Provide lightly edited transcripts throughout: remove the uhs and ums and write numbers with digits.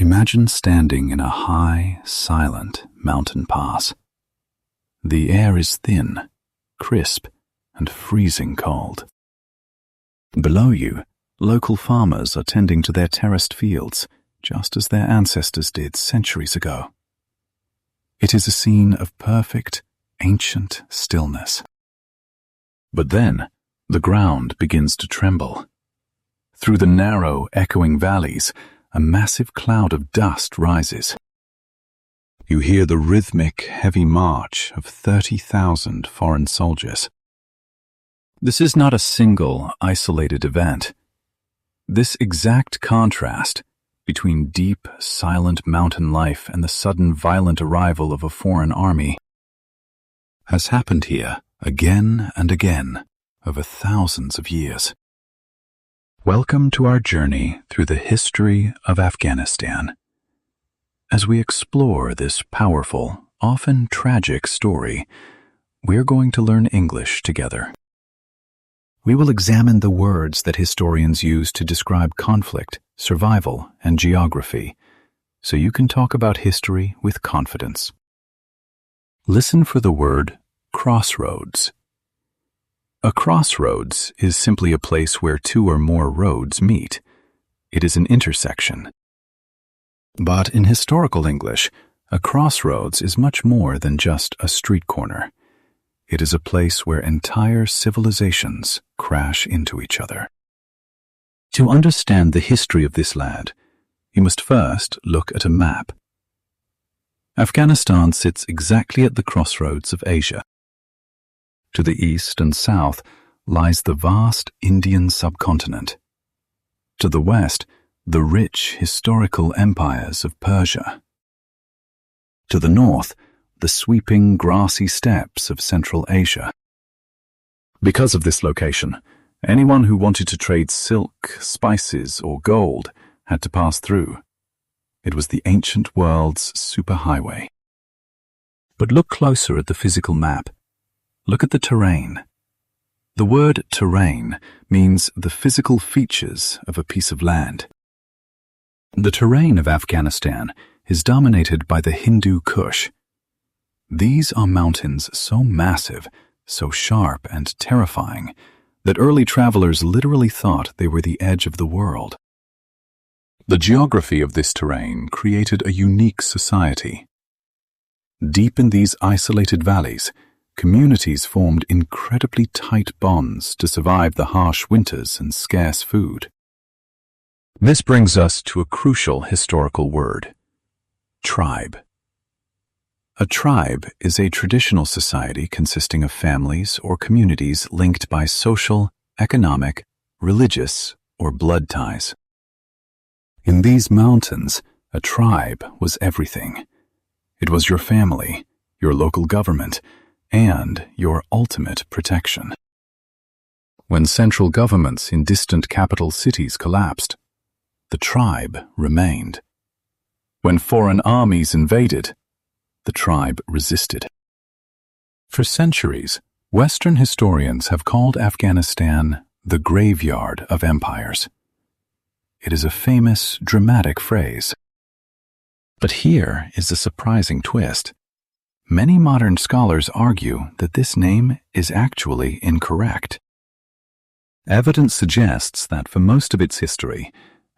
Imagine standing in a high, silent mountain pass. The air is thin, crisp, and freezing cold. Below you, local farmers are tending to their terraced fields, just as their ancestors did centuries ago. It is a scene of perfect, ancient stillness. But then, the ground begins to tremble. Through the narrow, echoing valleys, a massive cloud of dust rises. You hear the rhythmic, heavy march of 30,000 foreign soldiers. This is not a single, isolated event. This exact contrast between deep, silent mountain life and the sudden violent arrival of a foreign army has happened here again and again over thousands of years. Welcome to our journey through the history of Afghanistan. As we explore this powerful, often tragic story, we're going to learn English together. We will examine the words that historians use to describe conflict, survival, and geography, so you can talk about history with confidence. Listen for the word crossroads. A crossroads is simply a place where two or more roads meet. It is an intersection. But in historical English, a crossroads is much more than just a street corner. It is a place where entire civilizations crash into each other. To understand the history of this land, you must first look at a map. Afghanistan sits exactly at the crossroads of Asia. To the east and south lies the vast Indian subcontinent. To the west, the rich historical empires of Persia. To the north, the sweeping grassy steppes of Central Asia. Because of this location, anyone who wanted to trade silk, spices, or gold had to pass through. It was the ancient world's superhighway. But look closer at the physical map. Look at the terrain. The word terrain means the physical features of a piece of land. The terrain of Afghanistan is dominated by the Hindu Kush. These are mountains so massive, so sharp and terrifying, that early travelers literally thought they were the edge of the world. The geography of this terrain created a unique society. Deep in these isolated valleys, communities formed incredibly tight bonds to survive the harsh winters and scarce food. This brings us to a crucial historical word: tribe. A tribe is a traditional society consisting of families or communities linked by social, economic, religious, or blood ties. In these mountains, a tribe was everything. It was your family, your local government, and your ultimate protection. When central governments in distant capital cities collapsed, the tribe remained. When foreign armies invaded, the tribe resisted. For centuries, Western historians have called Afghanistan the graveyard of empires. It is a famous, dramatic phrase. But here is a surprising twist. Many modern scholars argue that this name is actually incorrect. Evidence suggests that for most of its history,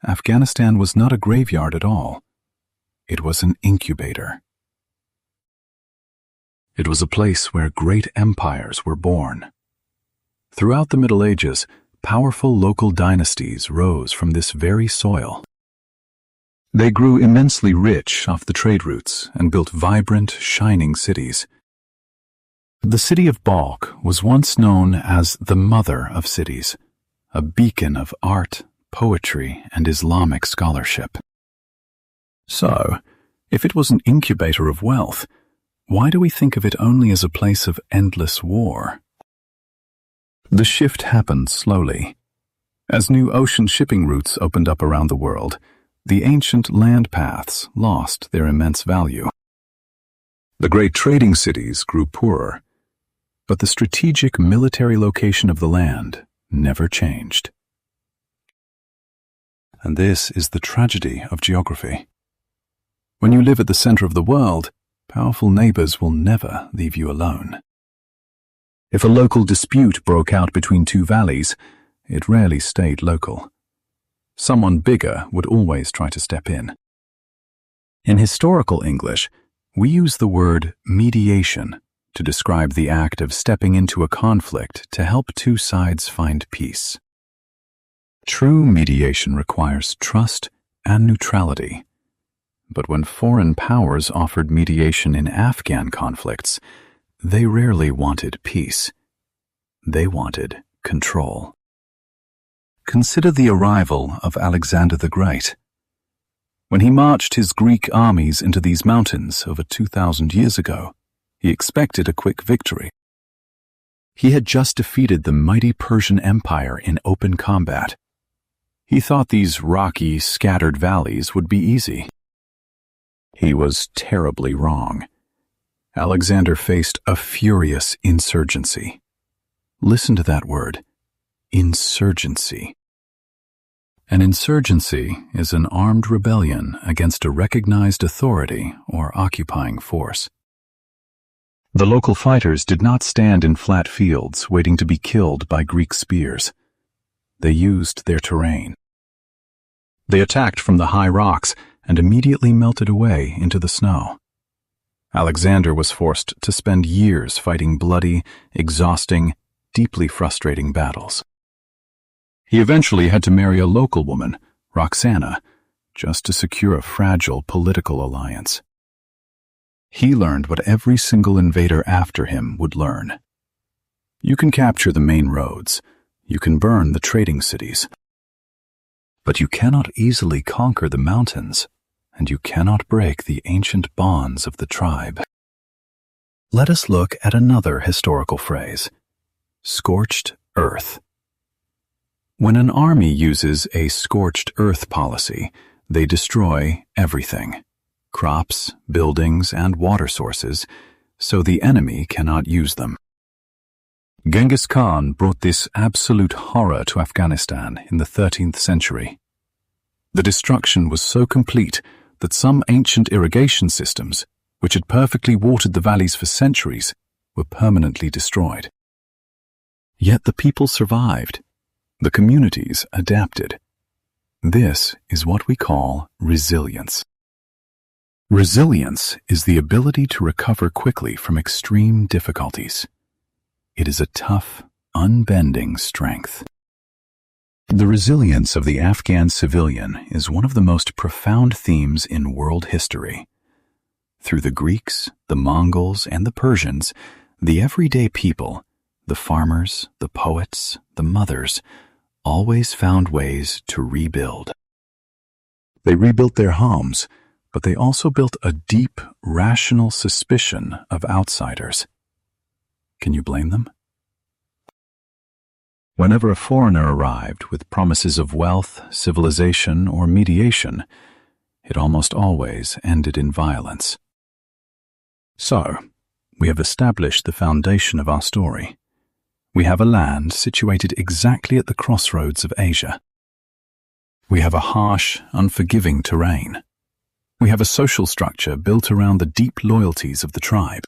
Afghanistan was not a graveyard at all. It was an incubator. It was a place where great empires were born. Throughout the Middle Ages, powerful local dynasties rose from this very soil. They grew immensely rich off the trade routes and built vibrant, shining cities. The city of Balkh was once known as the mother of cities, a beacon of art, poetry, and Islamic scholarship. So, if it was an incubator of wealth, why do we think of it only as a place of endless war? The shift happened slowly. As new ocean shipping routes opened up around the world, the ancient land paths lost their immense value. The great trading cities grew poorer, but the strategic military location of the land never changed. And this is the tragedy of geography. When you live at the center of the world, powerful neighbors will never leave you alone. If a local dispute broke out between two valleys, it rarely stayed local. Someone bigger would always try to step in. In historical English, we use the word mediation to describe the act of stepping into a conflict to help two sides find peace. True mediation requires trust and neutrality. But when foreign powers offered mediation in Afghan conflicts, they rarely wanted peace. They wanted control. Consider the arrival of Alexander the Great. When he marched his Greek armies into these mountains over 2,000 years ago, he expected a quick victory. He had just defeated the mighty Persian Empire in open combat. He thought these rocky, scattered valleys would be easy. He was terribly wrong. Alexander faced a furious insurgency. Listen to that word, insurgency. An insurgency is an armed rebellion against a recognized authority or occupying force. The local fighters did not stand in flat fields waiting to be killed by Greek spears. They used their terrain. They attacked from the high rocks and immediately melted away into the snow. Alexander was forced to spend years fighting bloody, exhausting, deeply frustrating battles. He eventually had to marry a local woman, Roxana, just to secure a fragile political alliance. He learned what every single invader after him would learn. You can capture the main roads, you can burn the trading cities, but you cannot easily conquer the mountains, and you cannot break the ancient bonds of the tribe. Let us look at another historical phrase, scorched earth. When an army uses a scorched earth policy, they destroy everything, crops, buildings, and water sources, so the enemy cannot use them. Genghis Khan brought this absolute horror to Afghanistan in the 13th century. The destruction was so complete that some ancient irrigation systems, which had perfectly watered the valleys for centuries, were permanently destroyed. Yet the people survived. The communities adapted. This is what we call resilience. Resilience is the ability to recover quickly from extreme difficulties. It is a tough, unbending strength. The resilience of the Afghan civilian is one of the most profound themes in world history. Through the Greeks, the Mongols, and the Persians, the everyday people, the farmers, the poets, the mothers, always found ways to rebuild. They rebuilt their homes, but they also built a deep, rational suspicion of outsiders. Can you blame them? Whenever a foreigner arrived with promises of wealth, civilization, or mediation, it almost always ended in violence. So, we have established the foundation of our story. We have a land situated exactly at the crossroads of Asia. We have a harsh, unforgiving terrain. We have a social structure built around the deep loyalties of the tribe.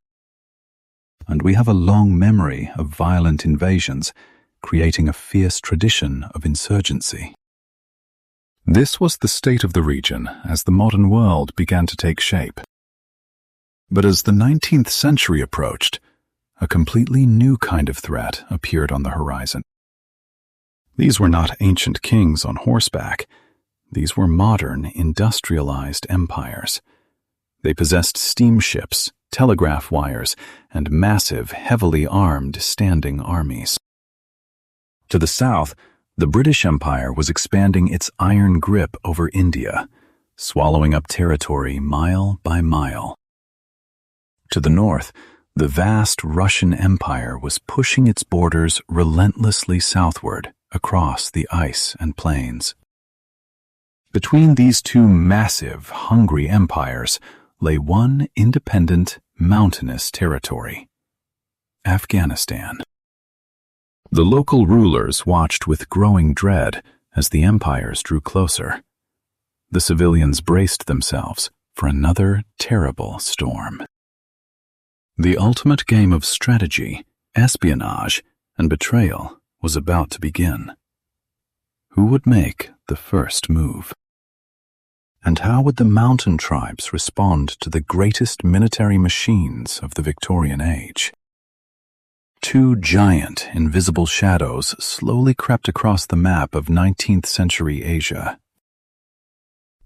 And we have a long memory of violent invasions, creating a fierce tradition of insurgency. This was the state of the region as the modern world began to take shape. But as the 19th century approached, a completely new kind of threat appeared on the horizon. These were not ancient kings on horseback. These were modern, industrialized empires. They possessed steamships, telegraph wires, and massive, heavily armed standing armies. To the south, the British Empire was expanding its iron grip over India, swallowing up territory mile by mile. To the north, the vast Russian Empire was pushing its borders relentlessly southward across the ice and plains. Between these two massive, hungry empires lay one independent, mountainous territory, Afghanistan. The local rulers watched with growing dread as the empires drew closer. The civilians braced themselves, for another terrible storm. The ultimate game of strategy, espionage, and betrayal was about to begin. Who would make the first move? And how would the mountain tribes respond to the greatest military machines of the Victorian age? Two giant, invisible shadows slowly crept across the map of 19th century Asia.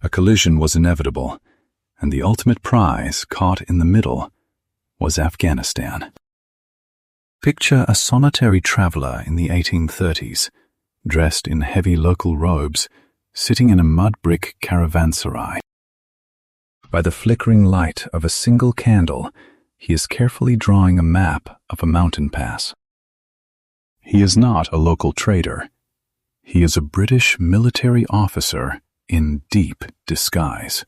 A collision was inevitable, and the ultimate prize, caught in the middle, was Afghanistan. Picture a solitary traveler in the 1830s, dressed in heavy local robes, sitting in a mud-brick caravanserai. By the flickering light of a single candle, he is carefully drawing a map of a mountain pass. He is not a local trader. He is a British military officer in deep disguise.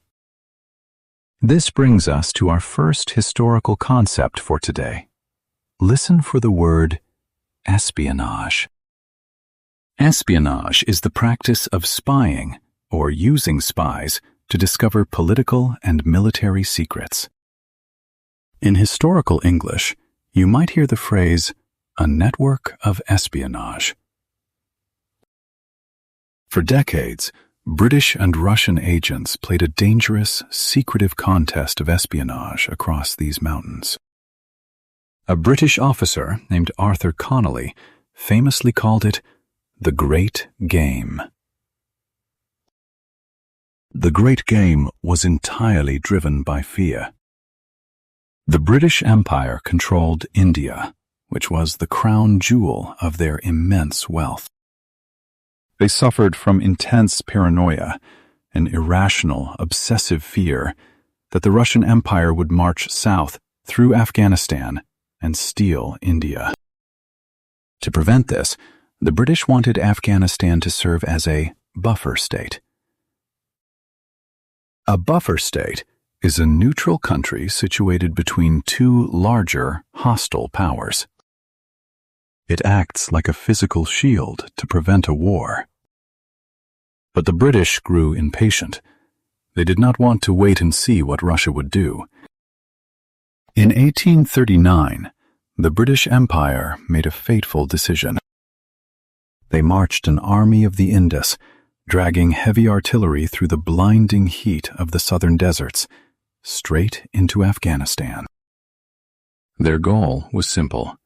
This brings us to our first historical concept for today. Listen for the word espionage. Espionage is the practice of spying or using spies to discover political and military secrets. In historical English, you might hear the phrase, a network of espionage. For decades, British and Russian agents played a dangerous, secretive contest of espionage across these mountains. A British officer named Arthur Connolly famously called it the Great Game. The Great Game was entirely driven by fear. The British Empire controlled India, which was the crown jewel of their immense wealth. They suffered from intense paranoia, an irrational, obsessive fear that the Russian Empire would march south through Afghanistan and steal India. To prevent this, the British wanted Afghanistan to serve as a buffer state. A buffer state is a neutral country situated between two larger, hostile powers. It acts like a physical shield to prevent a war. But the British grew impatient. They did not want to wait and see what Russia would do. In 1839, the British Empire made a fateful decision. They marched an army of the Indus, dragging heavy artillery through the blinding heat of the southern deserts, straight into Afghanistan. Their goal was simple: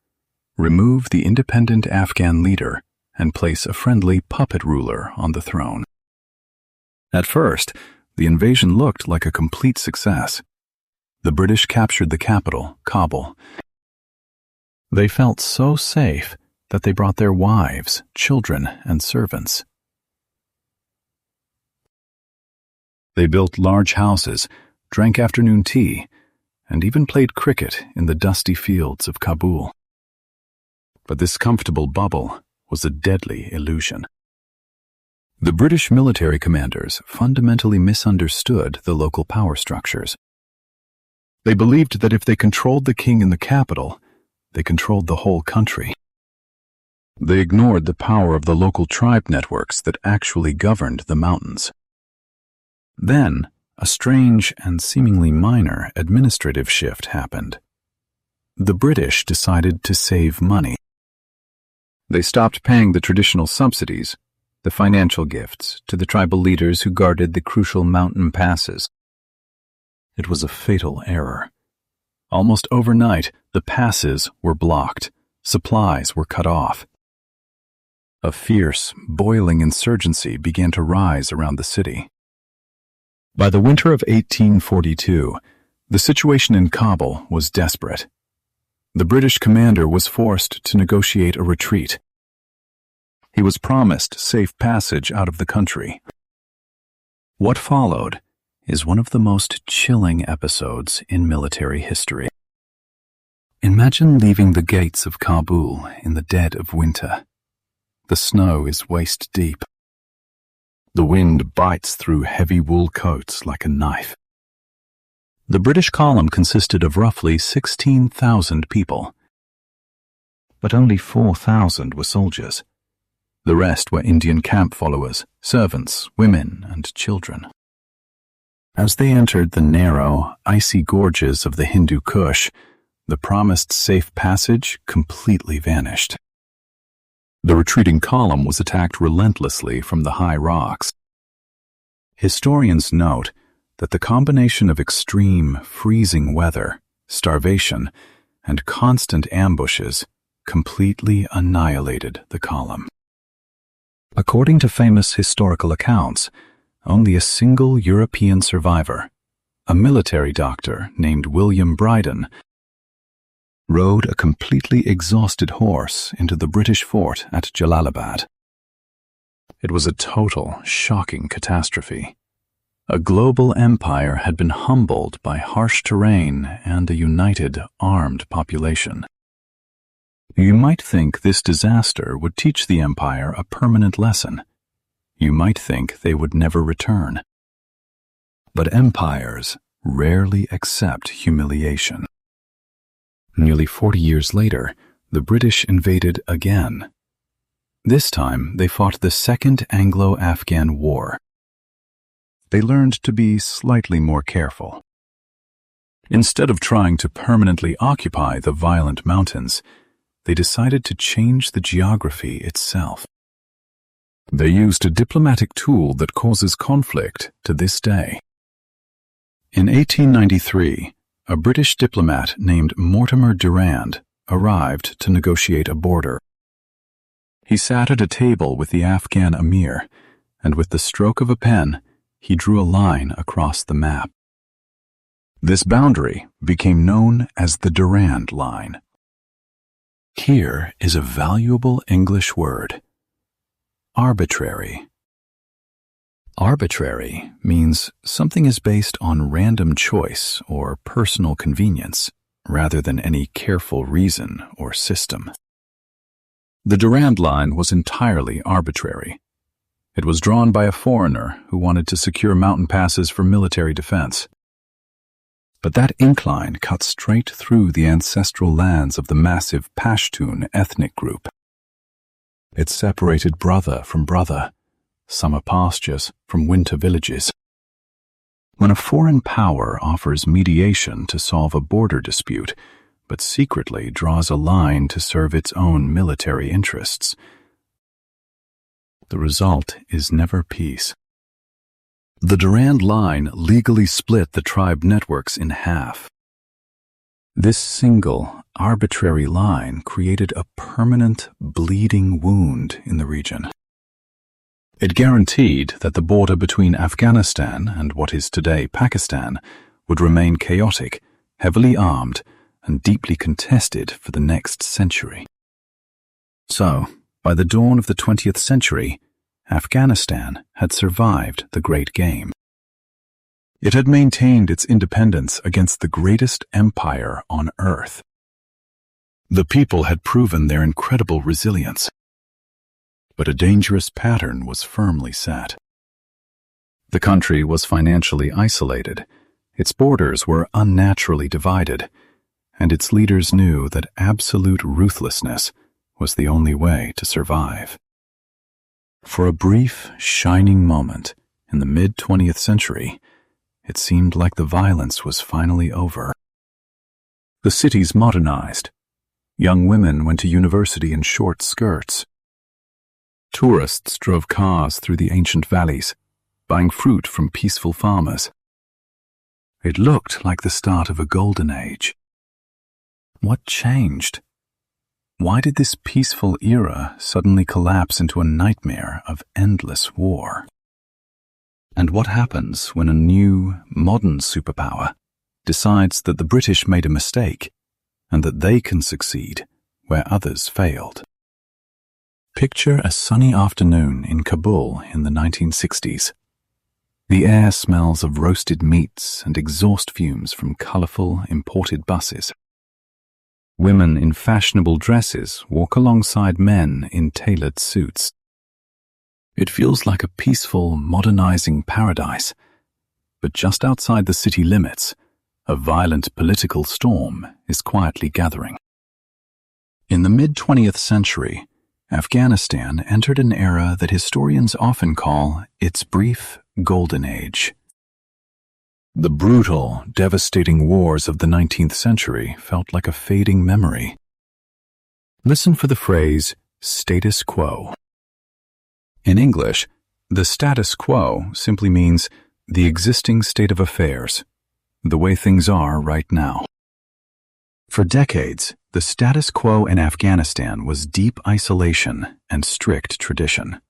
remove the independent Afghan leader and place a friendly puppet ruler on the throne. At first, the invasion looked like a complete success. The British captured the capital, Kabul. They felt so safe that they brought their wives, children, and servants. They built large houses, drank afternoon tea, and even played cricket in the dusty fields of Kabul. But this comfortable bubble was a deadly illusion. The British military commanders fundamentally misunderstood the local power structures. They believed that if they controlled the king in the capital, they controlled the whole country. They ignored the power of the local tribe networks that actually governed the mountains. Then, a strange and seemingly minor administrative shift happened. The British decided to save money. They stopped paying the traditional subsidies, the financial gifts, to the tribal leaders who guarded the crucial mountain passes. It was a fatal error. Almost overnight, the passes were blocked, supplies were cut off. A fierce, boiling insurgency began to rise around the city. By the winter of 1842, the situation in Kabul was desperate. The British commander was forced to negotiate a retreat. He was promised safe passage out of the country. What followed is one of the most chilling episodes in military history. Imagine leaving the gates of Kabul in the dead of winter. The snow is waist deep. The wind bites through heavy wool coats like a knife. The British column consisted of roughly 16,000 people, but only 4,000 were soldiers. The rest were Indian camp followers, servants, women, and children. As they entered the narrow, icy gorges of the Hindu Kush, the promised safe passage completely vanished. The retreating column was attacked relentlessly from the high rocks. Historians note that the combination of extreme, freezing weather, starvation, and constant ambushes completely annihilated the column. According to famous historical accounts, only a single European survivor, a military doctor named William Bryden, rode a completely exhausted horse into the British fort at Jalalabad. It was a total, shocking catastrophe. A global empire had been humbled by harsh terrain and a united, armed population. You might think this disaster would teach the empire a permanent lesson. You might think they would never return. But empires rarely accept humiliation. Nearly 40 years later, the British invaded again. This time, they fought the Second Anglo-Afghan War. They learned to be slightly more careful. Instead of trying to permanently occupy the violent mountains, they decided to change the geography itself. They used a diplomatic tool that causes conflict to this day. In 1893, a British diplomat named Mortimer Durand arrived to negotiate a border. He sat at a table with the Afghan emir, and with the stroke of a pen, he drew a line across the map. This boundary became known as the Durand Line. Here is a valuable English word: arbitrary. Arbitrary means something is based on random choice or personal convenience, rather than any careful reason or system. The Durand Line was entirely arbitrary. It was drawn by a foreigner who wanted to secure mountain passes for military defense. But that incline cut straight through the ancestral lands of the massive Pashtun ethnic group. It separated brother from brother, summer pastures from winter villages. When a foreign power offers mediation to solve a border dispute, but secretly draws a line to serve its own military interests, the result is never peace. The Durand Line legally split the tribe networks in half. This single, arbitrary line created a permanent, bleeding wound in the region. It guaranteed that the border between Afghanistan and what is today Pakistan would remain chaotic, heavily armed, and deeply contested for the next century. So, by the dawn of the 20th century, Afghanistan had survived the Great Game. It had maintained its independence against the greatest empire on earth. The people had proven their incredible resilience. But a dangerous pattern was firmly set. The country was financially isolated, its borders were unnaturally divided, and its leaders knew that absolute ruthlessness was the only way to survive. For a brief, shining moment in the mid-20th century, it seemed like the violence was finally over. The cities modernized. Young women went to university in short skirts. Tourists drove cars through the ancient valleys, buying fruit from peaceful farmers. It looked like the start of a golden age. What changed? Why did this peaceful era suddenly collapse into a nightmare of endless war? And what happens when a new, modern superpower decides that the British made a mistake and that they can succeed where others failed? Picture a sunny afternoon in Kabul in the 1960s. The air smells of roasted meats and exhaust fumes from colorful, imported buses. Women in fashionable dresses walk alongside men in tailored suits. It feels like a peaceful, modernizing paradise. But just outside the city limits, a violent political storm is quietly gathering. In the mid-20th century, Afghanistan entered an era that historians often call its brief golden age. The brutal, devastating wars of the 19th century felt like a fading memory. Listen for the phrase, status quo. In English, the status quo simply means the existing state of affairs, the way things are right now. For decades, the status quo in Afghanistan was deep isolation and strict tradition.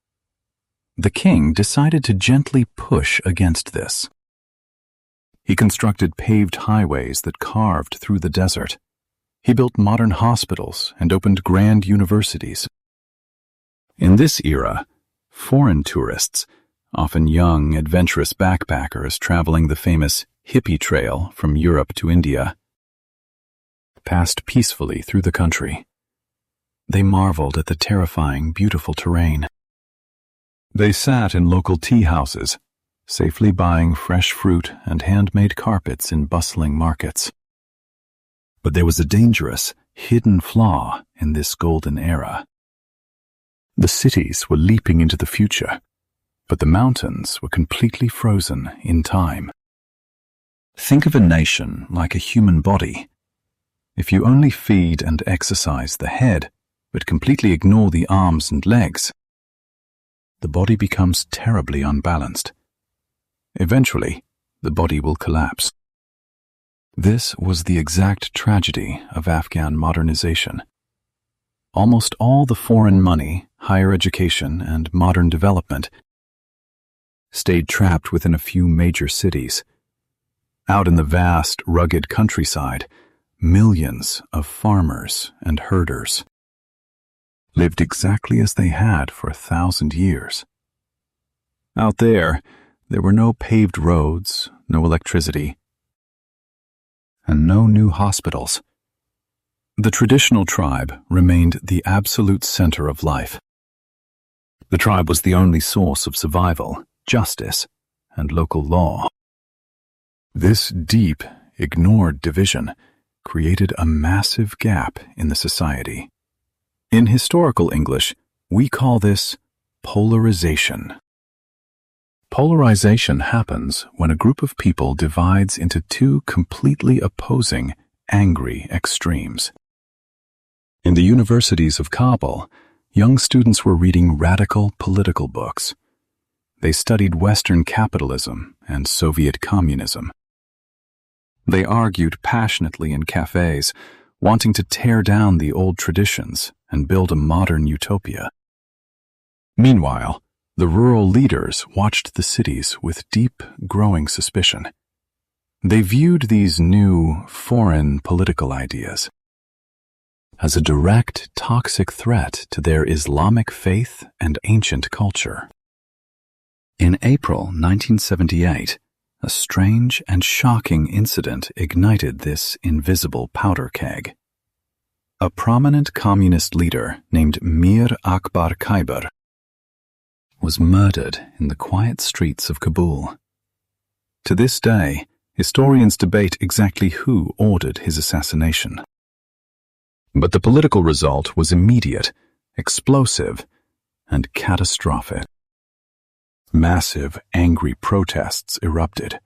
The king decided to gently push against this. He constructed paved highways that carved through the desert. He built modern hospitals and opened grand universities. In this era, foreign tourists, often young, adventurous backpackers traveling the famous hippie trail from Europe to India, passed peacefully through the country. They marveled at the terrifying, beautiful terrain. They sat in local tea houses, safely buying fresh fruit and handmade carpets in bustling markets. But there was a dangerous, hidden flaw in this golden era. The cities were leaping into the future, but the mountains were completely frozen in time. Think of a nation like a human body. If you only feed and exercise the head, but completely ignore the arms and legs, the body becomes terribly unbalanced. Eventually, the body will collapse. This was the exact tragedy of Afghan modernization. Almost all the foreign money, higher education, and modern development stayed trapped within a few major cities. Out in the vast, rugged countryside, millions of farmers and herders lived exactly as they had for 1,000 years. Out there were no paved roads, no electricity, and no new hospitals. The traditional tribe remained the absolute center of life. The tribe was the only source of survival, justice, and local law. This deep, ignored division created a massive gap in the society. In historical English, we call this polarization. Polarization happens when a group of people divides into two completely opposing, angry extremes. In the universities of Kabul, young students were reading radical political books. They studied Western capitalism and Soviet communism. They argued passionately in cafes, wanting to tear down the old traditions and build a modern utopia. Meanwhile, the rural leaders watched the cities with deep, growing suspicion. They viewed these new, foreign political ideas as a direct, toxic threat to their Islamic faith and ancient culture. In April 1978, a strange and shocking incident ignited this invisible powder keg. A prominent communist leader named Mir Akbar Khyber was murdered in the quiet streets of Kabul. To this day, historians debate exactly who ordered his assassination. But the political result was immediate, explosive, and catastrophic. Massive, angry protests erupted.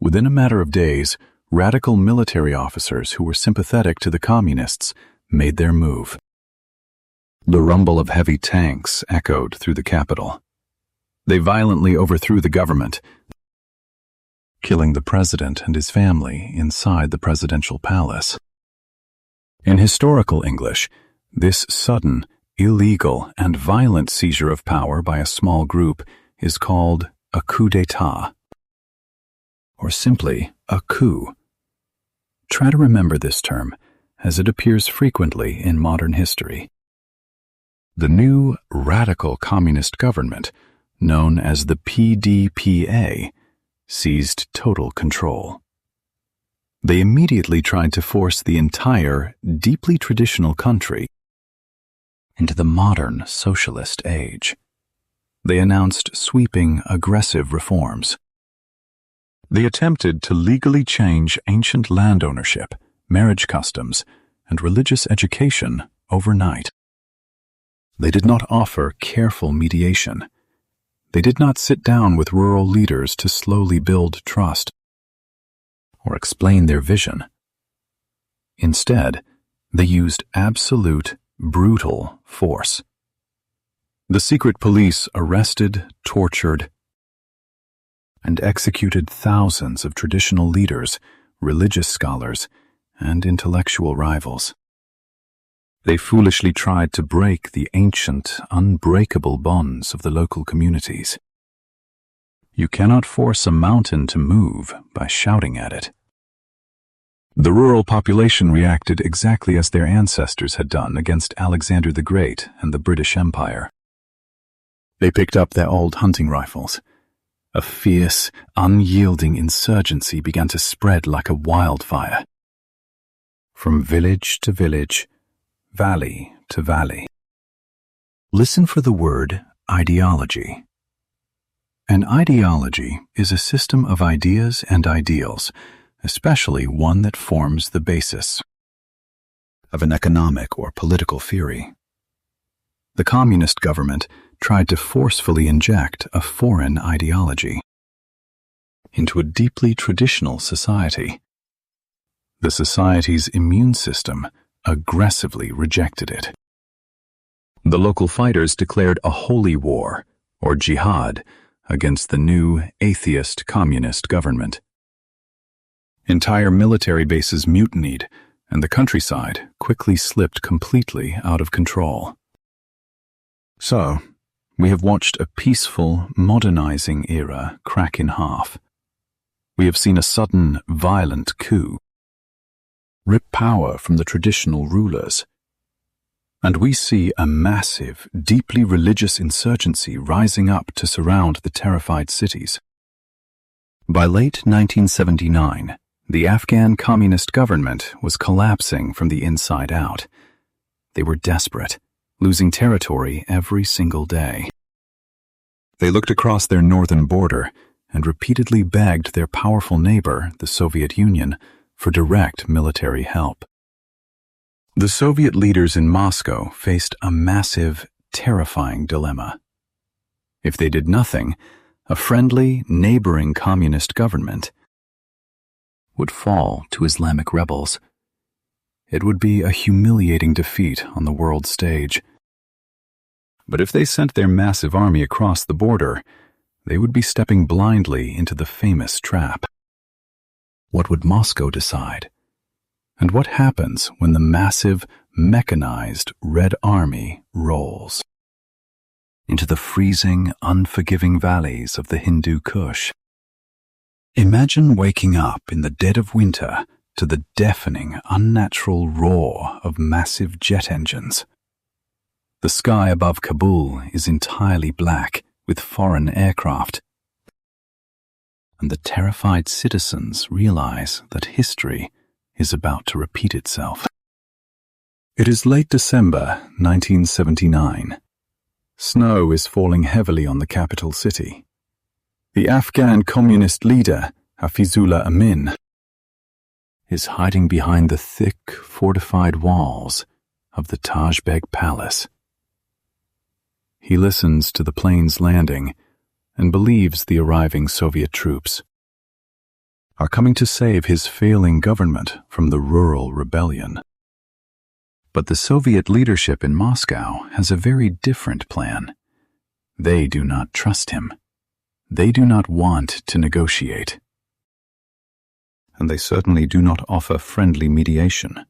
Within a matter of days, radical military officers who were sympathetic to the communists made their move. The rumble of heavy tanks echoed through the capital. They violently overthrew the government, killing the president and his family inside the presidential palace. In historical English, this sudden, illegal, and violent seizure of power by a small group is called a coup d'état, or simply a coup. Try to remember this term, as it appears frequently in modern history. The new radical communist government, known as the PDPA, seized total control. They immediately tried to force the entire, deeply traditional country into the modern socialist age. They announced sweeping, aggressive reforms. They attempted to legally change ancient land ownership, marriage customs, and religious education overnight. They did not offer careful mediation. They did not sit down with rural leaders to slowly build trust. or explain their vision. Instead, they used absolute, brutal force. The secret police arrested, tortured, and executed thousands of traditional leaders, religious scholars, and intellectual rivals. They foolishly tried to break the ancient, unbreakable bonds of the local communities. You cannot force a mountain to move by shouting at it. The rural population reacted exactly as their ancestors had done against Alexander the Great and the British Empire. They picked up their old hunting rifles. A fierce, unyielding insurgency began to spread like a wildfire. From village to village, valley to valley. Listen for the word ideology. An ideology is a system of ideas and ideals, especially one that forms the basis of an economic or political theory. The communist government tried to forcefully inject a foreign ideology into a deeply traditional society. The society's immune system aggressively rejected it. The local fighters declared a holy war, or jihad, against the new atheist communist government. Entire military bases mutinied, and the countryside quickly slipped completely out of control. So, we have watched a peaceful, modernizing era crack in half. We have seen a sudden, violent coup rip power from the traditional rulers. And we see a massive, deeply religious insurgency rising up to surround the terrified cities. By late 1979, the Afghan communist government was collapsing from the inside out. They were desperate, losing territory every single day. They looked across their northern border and repeatedly begged their powerful neighbor, the Soviet Union, for direct military help. The Soviet leaders in Moscow faced a massive, terrifying dilemma. If they did nothing, a friendly, neighboring communist government would fall to Islamic rebels. It would be a humiliating defeat on the world stage. But if they sent their massive army across the border, they would be stepping blindly into the famous trap. What would Moscow decide? And what happens when the massive, mechanized Red Army rolls into the freezing, unforgiving valleys of the Hindu Kush? Imagine waking up in the dead of winter to the deafening, unnatural roar of massive jet engines. The sky above Kabul is entirely black with foreign aircraft, and the terrified citizens realize that history is about to repeat itself. It is late December 1979. Snow is falling heavily on the capital city. The Afghan communist leader, Hafizullah Amin, is hiding behind the thick, fortified walls of the Taj Beg Palace. He listens to the plane's landing and believes the arriving Soviet troops are coming to save his failing government from the rural rebellion. But the Soviet leadership in Moscow has a very different plan. They do not trust him. They do not want to negotiate. And they certainly do not offer friendly mediation.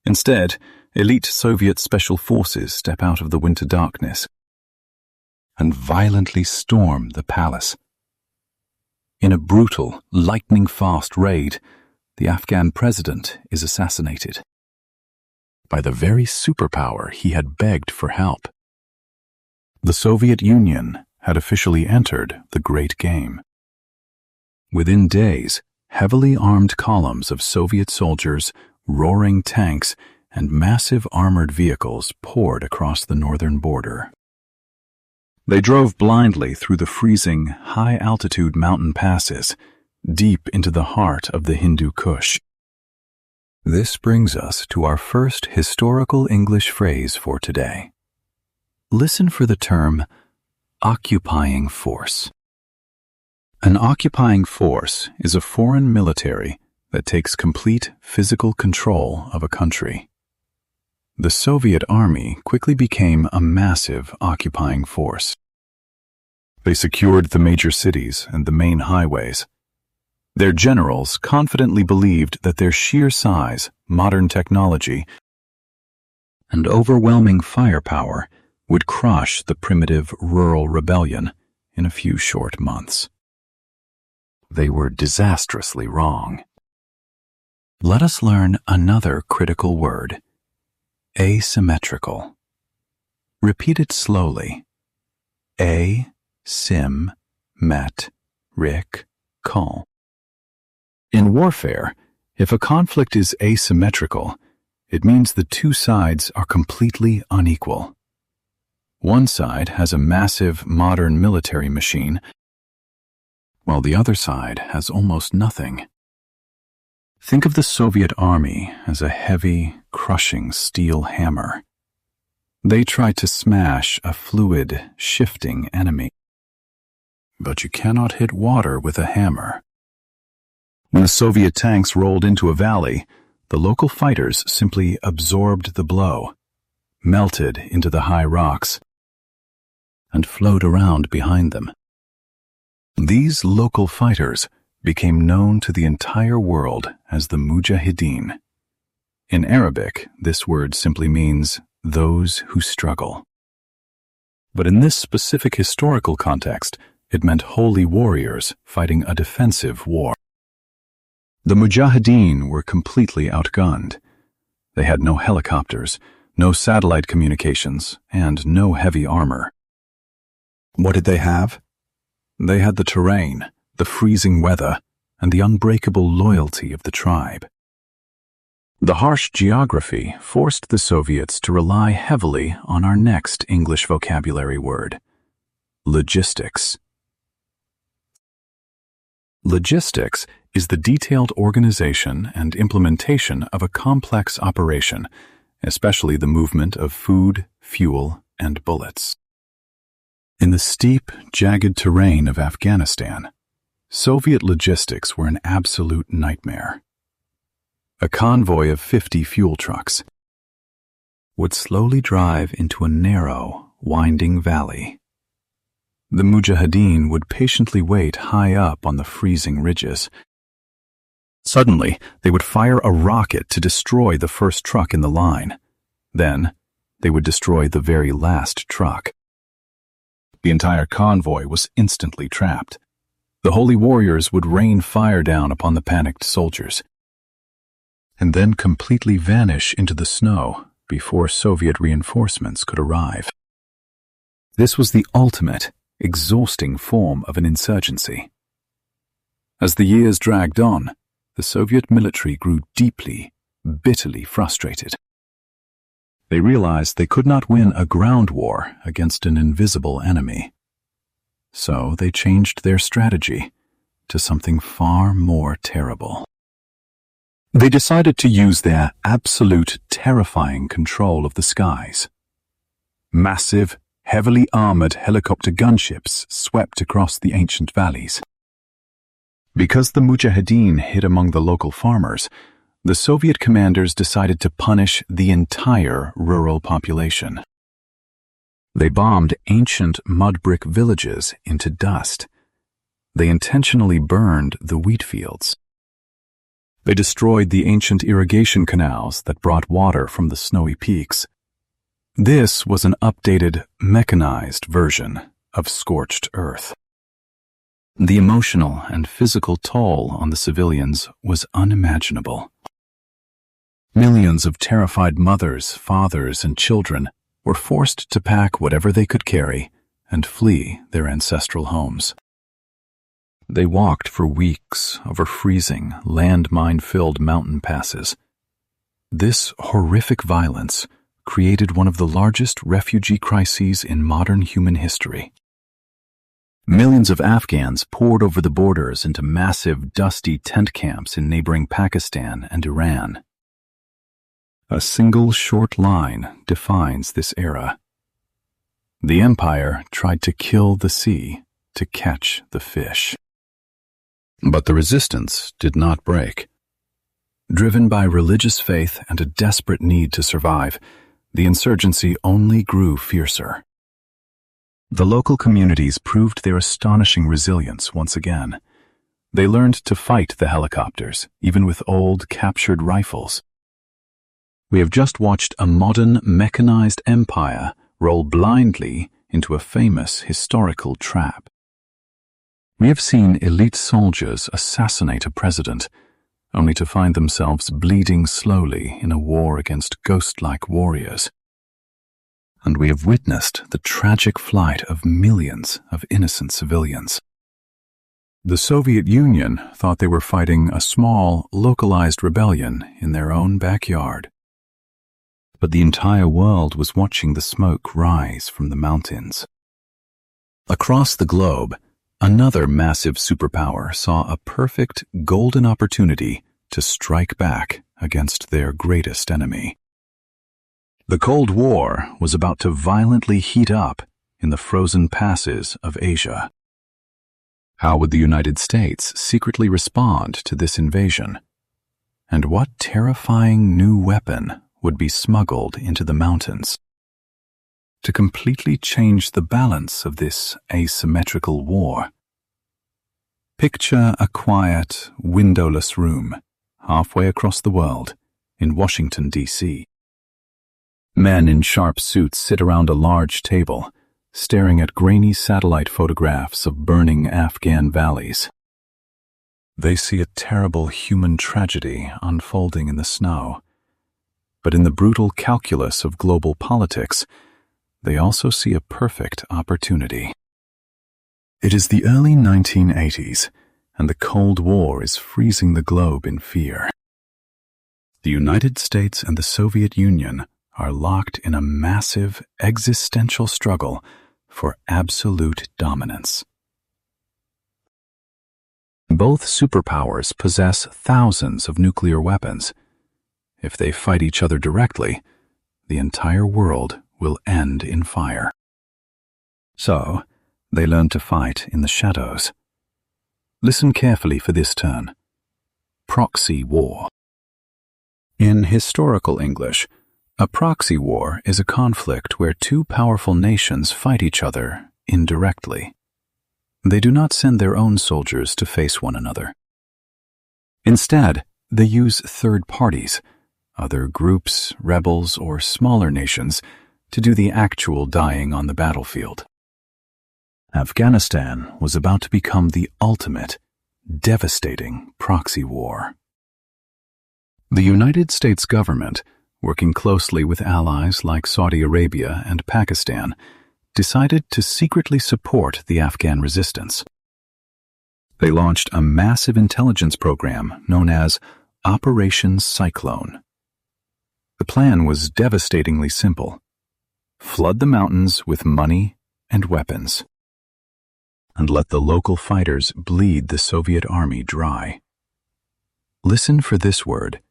Instead, elite Soviet special forces step out of the winter darkness and violently storm the palace. In a brutal, lightning-fast raid, the Afghan president is assassinated by the very superpower he had begged for help. The Soviet Union had officially entered the great game. Within days, heavily armed columns of Soviet soldiers, roaring tanks, and massive armored vehicles poured across the northern border. They drove blindly through the freezing, high-altitude mountain passes, deep into the heart of the Hindu Kush. This brings us to our first historical English phrase for today. Listen for the term occupying force. An occupying force is a foreign military that takes complete physical control of a country. The Soviet army quickly became a massive occupying force. They secured the major cities and the main highways. Their generals confidently believed that their sheer size, modern technology, and overwhelming firepower would crush the primitive rural rebellion in a few short months. They were disastrously wrong. Let us learn another critical word: asymmetrical. Repeat it slowly. A-sim-met-ric-cal. In warfare, if a conflict is asymmetrical, it means the two sides are completely unequal. One side has a massive modern military machine, while the other side has almost nothing. Think of the Soviet army as a heavy, crushing steel hammer. They tried to smash a fluid, shifting enemy. But you cannot hit water with a hammer. When the Soviet tanks rolled into a valley, the local fighters simply absorbed the blow, melted into the high rocks, and flowed around behind them. These local fighters became known to the entire world as the Mujahideen. In Arabic, this word simply means those who struggle. But in this specific historical context, it meant holy warriors fighting a defensive war. The Mujahideen were completely outgunned. They had no helicopters, no satellite communications, and no heavy armor. What did they have? They had the terrain, the freezing weather, and the unbreakable loyalty of the tribe. The harsh geography forced the Soviets to rely heavily on our next English vocabulary word: logistics. Logistics is the detailed organization and implementation of a complex operation, especially the movement of food, fuel, and bullets. In the steep, jagged terrain of Afghanistan, Soviet logistics were an absolute nightmare. A convoy of 50 fuel trucks would slowly drive into a narrow, winding valley. The Mujahideen would patiently wait high up on the freezing ridges. Suddenly, they would fire a rocket to destroy the first truck in the line. Then, they would destroy the very last truck. The entire convoy was instantly trapped. The holy warriors would rain fire down upon the panicked soldiers, and then completely vanish into the snow before Soviet reinforcements could arrive. This was the ultimate, exhausting form of an insurgency. As the years dragged on, the Soviet military grew deeply, bitterly frustrated. They realized they could not win a ground war against an invisible enemy. So they changed their strategy to something far more terrible. They decided to use their absolute, terrifying control of the skies. Massive, heavily armored helicopter gunships swept across the ancient valleys. Because the Mujahideen hid among the local farmers, the Soviet commanders decided to punish the entire rural population. They bombed ancient mud brick villages into dust. They intentionally burned the wheat fields. They destroyed the ancient irrigation canals that brought water from the snowy peaks. This was an updated, mechanized version of scorched earth. The emotional and physical toll on the civilians was unimaginable. Millions of terrified mothers, fathers, and children were forced to pack whatever they could carry and flee their ancestral homes. They walked for weeks over freezing, landmine-filled mountain passes. This horrific violence created one of the largest refugee crises in modern human history. Millions of Afghans poured over the borders into massive, dusty tent camps in neighboring Pakistan and Iran. A single short line defines this era. The empire tried to kill the sea to catch the fish. But the resistance did not break. Driven by religious faith and a desperate need to survive, the insurgency only grew fiercer. The local communities proved their astonishing resilience once again. They learned to fight the helicopters, even with old, captured rifles. We have just watched a modern, mechanized empire roll blindly into a famous historical trap. We have seen elite soldiers assassinate a president, only to find themselves bleeding slowly in a war against ghost-like warriors. And we have witnessed the tragic flight of millions of innocent civilians. The Soviet Union thought they were fighting a small, localized rebellion in their own backyard. But the entire world was watching the smoke rise from the mountains. Across the globe, another massive superpower saw a perfect golden opportunity to strike back against their greatest enemy. The Cold War was about to violently heat up in the frozen passes of Asia. How would the United States secretly respond to this invasion? And what terrifying new weapon would be smuggled into the mountains to completely change the balance of this asymmetrical war? Picture a quiet, windowless room halfway across the world in Washington, D.C. Men in sharp suits sit around a large table, staring at grainy satellite photographs of burning Afghan valleys. They see a terrible human tragedy unfolding in the snow. But in the brutal calculus of global politics, they also see a perfect opportunity. It is the early 1980s, and the Cold War is freezing the globe in fear. The United States and the Soviet Union are locked in a massive existential struggle for absolute dominance. Both superpowers possess thousands of nuclear weapons. If they fight each other directly, the entire world will end in fire. So, they learn to fight in the shadows. Listen carefully for this term: proxy war. In historical English, a proxy war is a conflict where two powerful nations fight each other indirectly. They do not send their own soldiers to face one another. Instead, they use third parties, other groups, rebels, or smaller nations, to do the actual dying on the battlefield. Afghanistan was about to become the ultimate, devastating proxy war. The United States government, working closely with allies like Saudi Arabia and Pakistan, decided to secretly support the Afghan resistance. They launched a massive intelligence program known as Operation Cyclone. The plan was devastatingly simple: flood the mountains with money and weapons, and let the local fighters bleed the Soviet army dry. Listen for this word: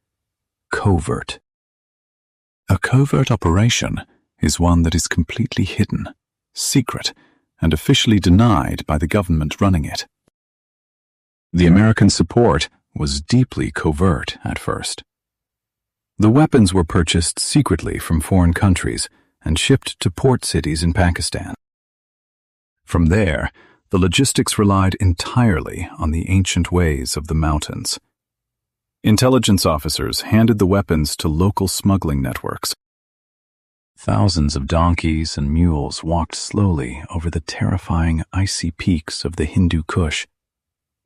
covert. A covert operation is one that is completely hidden, secret, and officially denied by the government running it. The American support was deeply covert at first. The weapons were purchased secretly from foreign countries and shipped to port cities in Pakistan. From there, the logistics relied entirely on the ancient ways of the mountains. Intelligence officers handed the weapons to local smuggling networks. Thousands of donkeys and mules walked slowly over the terrifying icy peaks of the Hindu Kush,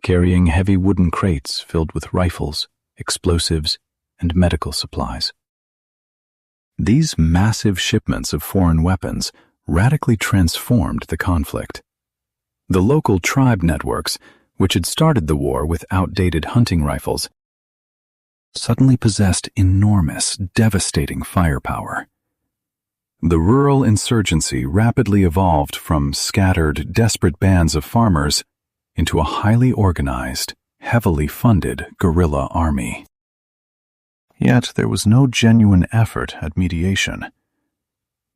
carrying heavy wooden crates filled with rifles, explosives, and medical supplies. These massive shipments of foreign weapons radically transformed the conflict. The local tribe networks, which had started the war with outdated hunting rifles, suddenly possessed enormous, devastating firepower. The rural insurgency rapidly evolved from scattered, desperate bands of farmers into a highly organized, heavily funded guerrilla army. Yet there was no genuine effort at mediation.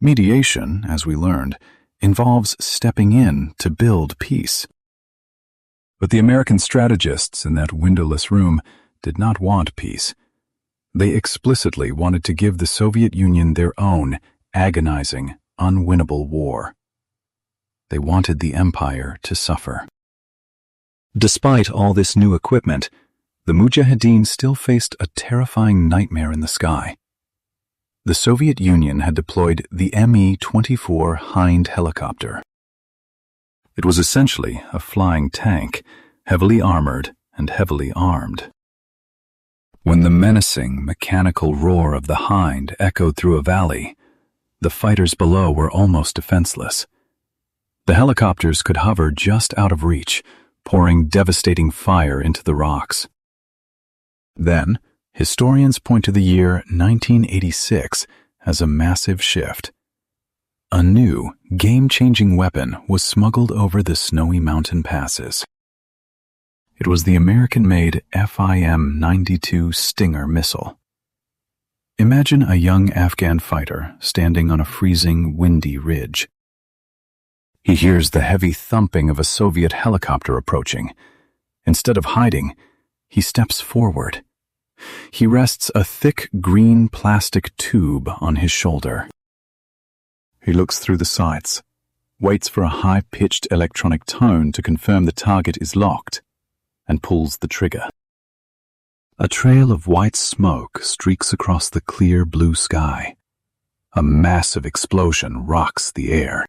Mediation, as we learned, involves stepping in to build peace. But the American strategists in that windowless room did not want peace. They explicitly wanted to give the Soviet Union their own agonizing, unwinnable war. They wanted the empire to suffer. Despite all this new equipment, the Mujahideen still faced a terrifying nightmare in the sky. The Soviet Union had deployed the Me-24 Hind helicopter. It was essentially a flying tank, heavily armored and heavily armed. When the menacing, mechanical roar of the Hind echoed through a valley, the fighters below were almost defenseless. The helicopters could hover just out of reach, pouring devastating fire into the rocks. Then, historians point to the year 1986 as a massive shift. A new, game-changing weapon was smuggled over the snowy mountain passes. It was the American-made FIM-92 Stinger missile. Imagine a young Afghan fighter standing on a freezing, windy ridge. He hears the heavy thumping of a Soviet helicopter approaching. Instead of hiding, he steps forward. He rests a thick green plastic tube on his shoulder. He looks through the sights, waits for a high-pitched electronic tone to confirm the target is locked, and pulls the trigger. A trail of white smoke streaks across the clear blue sky. A massive explosion rocks the air,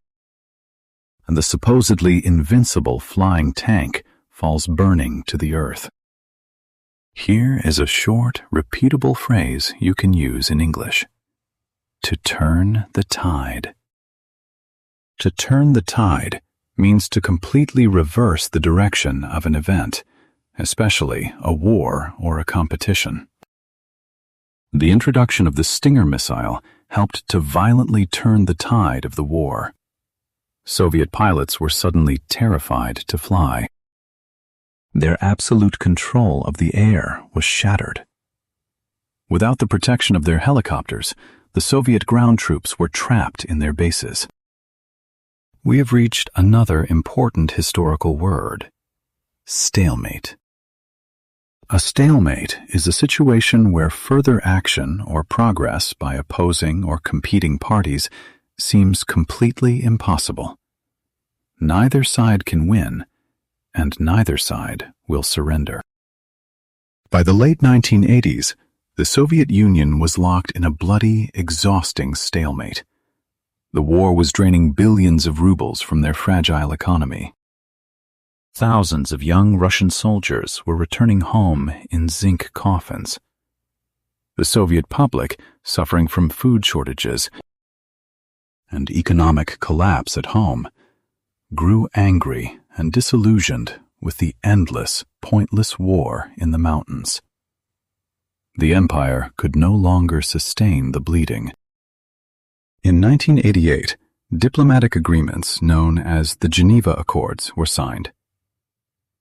and the supposedly invincible flying tank falls burning to the earth. Here is a short, repeatable phrase you can use in English. To turn the tide. To turn the tide means to completely reverse the direction of an event, especially a war or a competition. The introduction of the Stinger missile helped to violently turn the tide of the war. Soviet pilots were suddenly terrified to fly. Their absolute control of the air was shattered. Without the protection of their helicopters, the Soviet ground troops were trapped in their bases. We have reached another important historical word: stalemate. A stalemate is a situation where further action or progress by opposing or competing parties seems completely impossible. Neither side can win, and neither side will surrender. By the late 1980s, the Soviet Union was locked in a bloody, exhausting stalemate. The war was draining billions of rubles from their fragile economy. Thousands of young Russian soldiers were returning home in zinc coffins. The Soviet public, suffering from food shortages and economic collapse at home, grew angry and disillusioned with the endless, pointless war in the mountains. The empire could no longer sustain the bleeding. In 1988, diplomatic agreements known as the Geneva Accords were signed.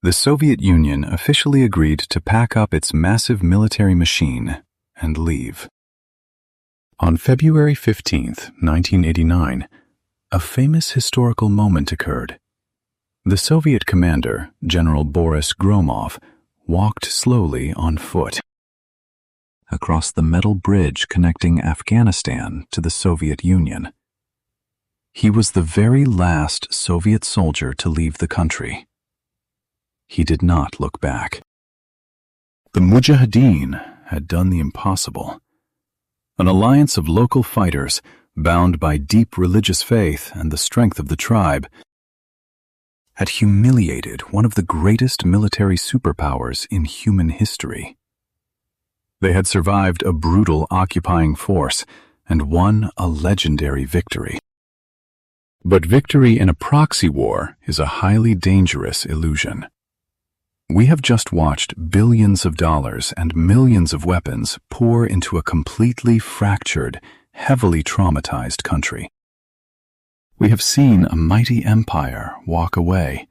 The Soviet Union officially agreed to pack up its massive military machine and leave. On February 15, 1989, a famous historical moment occurred. The Soviet commander, General Boris Gromov, walked slowly on foot across the metal bridge connecting Afghanistan to the Soviet Union. He was the very last Soviet soldier to leave the country. He did not look back. The Mujahideen had done the impossible. An alliance of local fighters, bound by deep religious faith and the strength of the tribe, had humiliated one of the greatest military superpowers in human history. They had survived a brutal occupying force and won a legendary victory. But victory in a proxy war is a highly dangerous illusion. We have just watched billions of dollars and millions of weapons pour into a completely fractured, heavily traumatized country. We have seen a mighty empire walk away,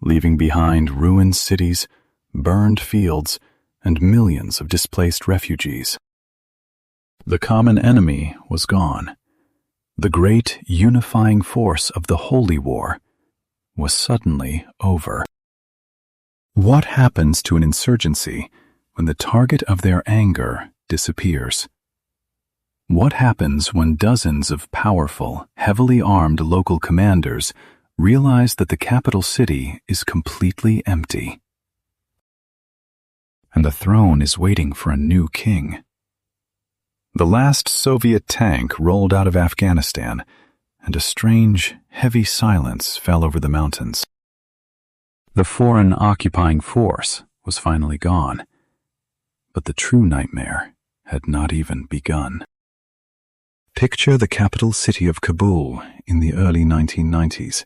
leaving behind ruined cities, burned fields, and millions of displaced refugees. The common enemy was gone. The great unifying force of the Holy War was suddenly over. What happens to an insurgency when the target of their anger disappears? What happens when dozens of powerful, heavily armed local commanders realize that the capital city is completely empty? And the throne is waiting for a new king. The last Soviet tank rolled out of Afghanistan, and a strange, heavy silence fell over the mountains. The foreign occupying force was finally gone, but the true nightmare had not even begun. Picture the capital city of Kabul in the early 1990s.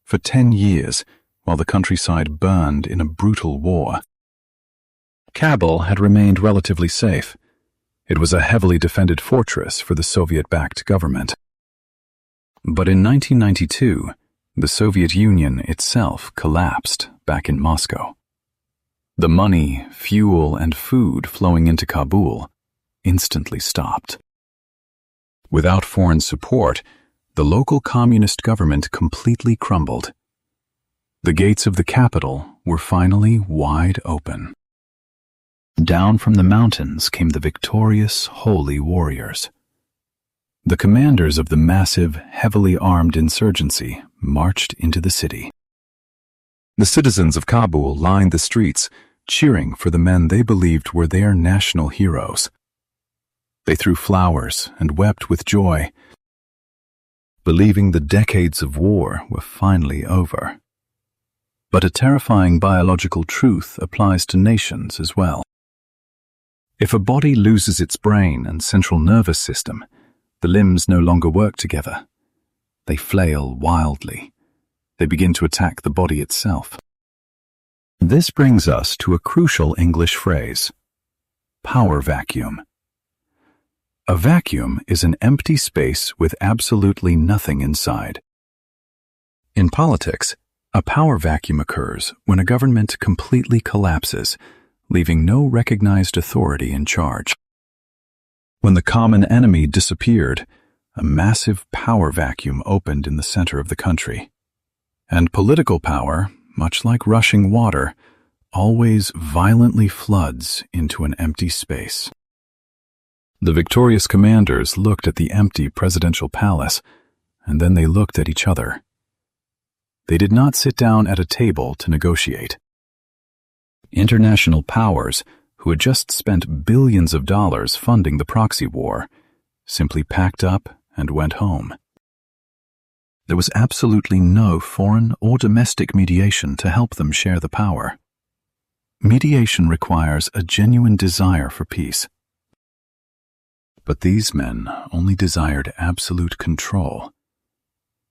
For 10 years, while the countryside burned in a brutal war, Kabul had remained relatively safe. It was a heavily defended fortress for the Soviet-backed government. But in 1992, the Soviet Union itself collapsed back in Moscow. The money, fuel, and food flowing into Kabul instantly stopped. Without foreign support, the local communist government completely crumbled. The gates of the capital were finally wide open. Down from the mountains came the victorious holy warriors. The commanders of the massive, heavily armed insurgency marched into the city. The citizens of Kabul lined the streets, cheering for the men they believed were their national heroes. They threw flowers and wept with joy, believing the decades of war were finally over. But a terrifying biological truth applies to nations as well. If a body loses its brain and central nervous system, the limbs no longer work together. They flail wildly. They begin to attack the body itself. This brings us to a crucial English phrase: power vacuum. A vacuum is an empty space with absolutely nothing inside. In politics, a power vacuum occurs when a government completely collapses, leaving no recognized authority in charge. When the common enemy disappeared, a massive power vacuum opened in the center of the country. And political power, much like rushing water, always violently floods into an empty space. The victorious commanders looked at the empty presidential palace, and then they looked at each other. They did not sit down at a table to negotiate. International powers, who had just spent billions of dollars funding the proxy war, simply packed up and went home. There was absolutely no foreign or domestic mediation to help them share the power. Mediation requires a genuine desire for peace. But these men only desired absolute control.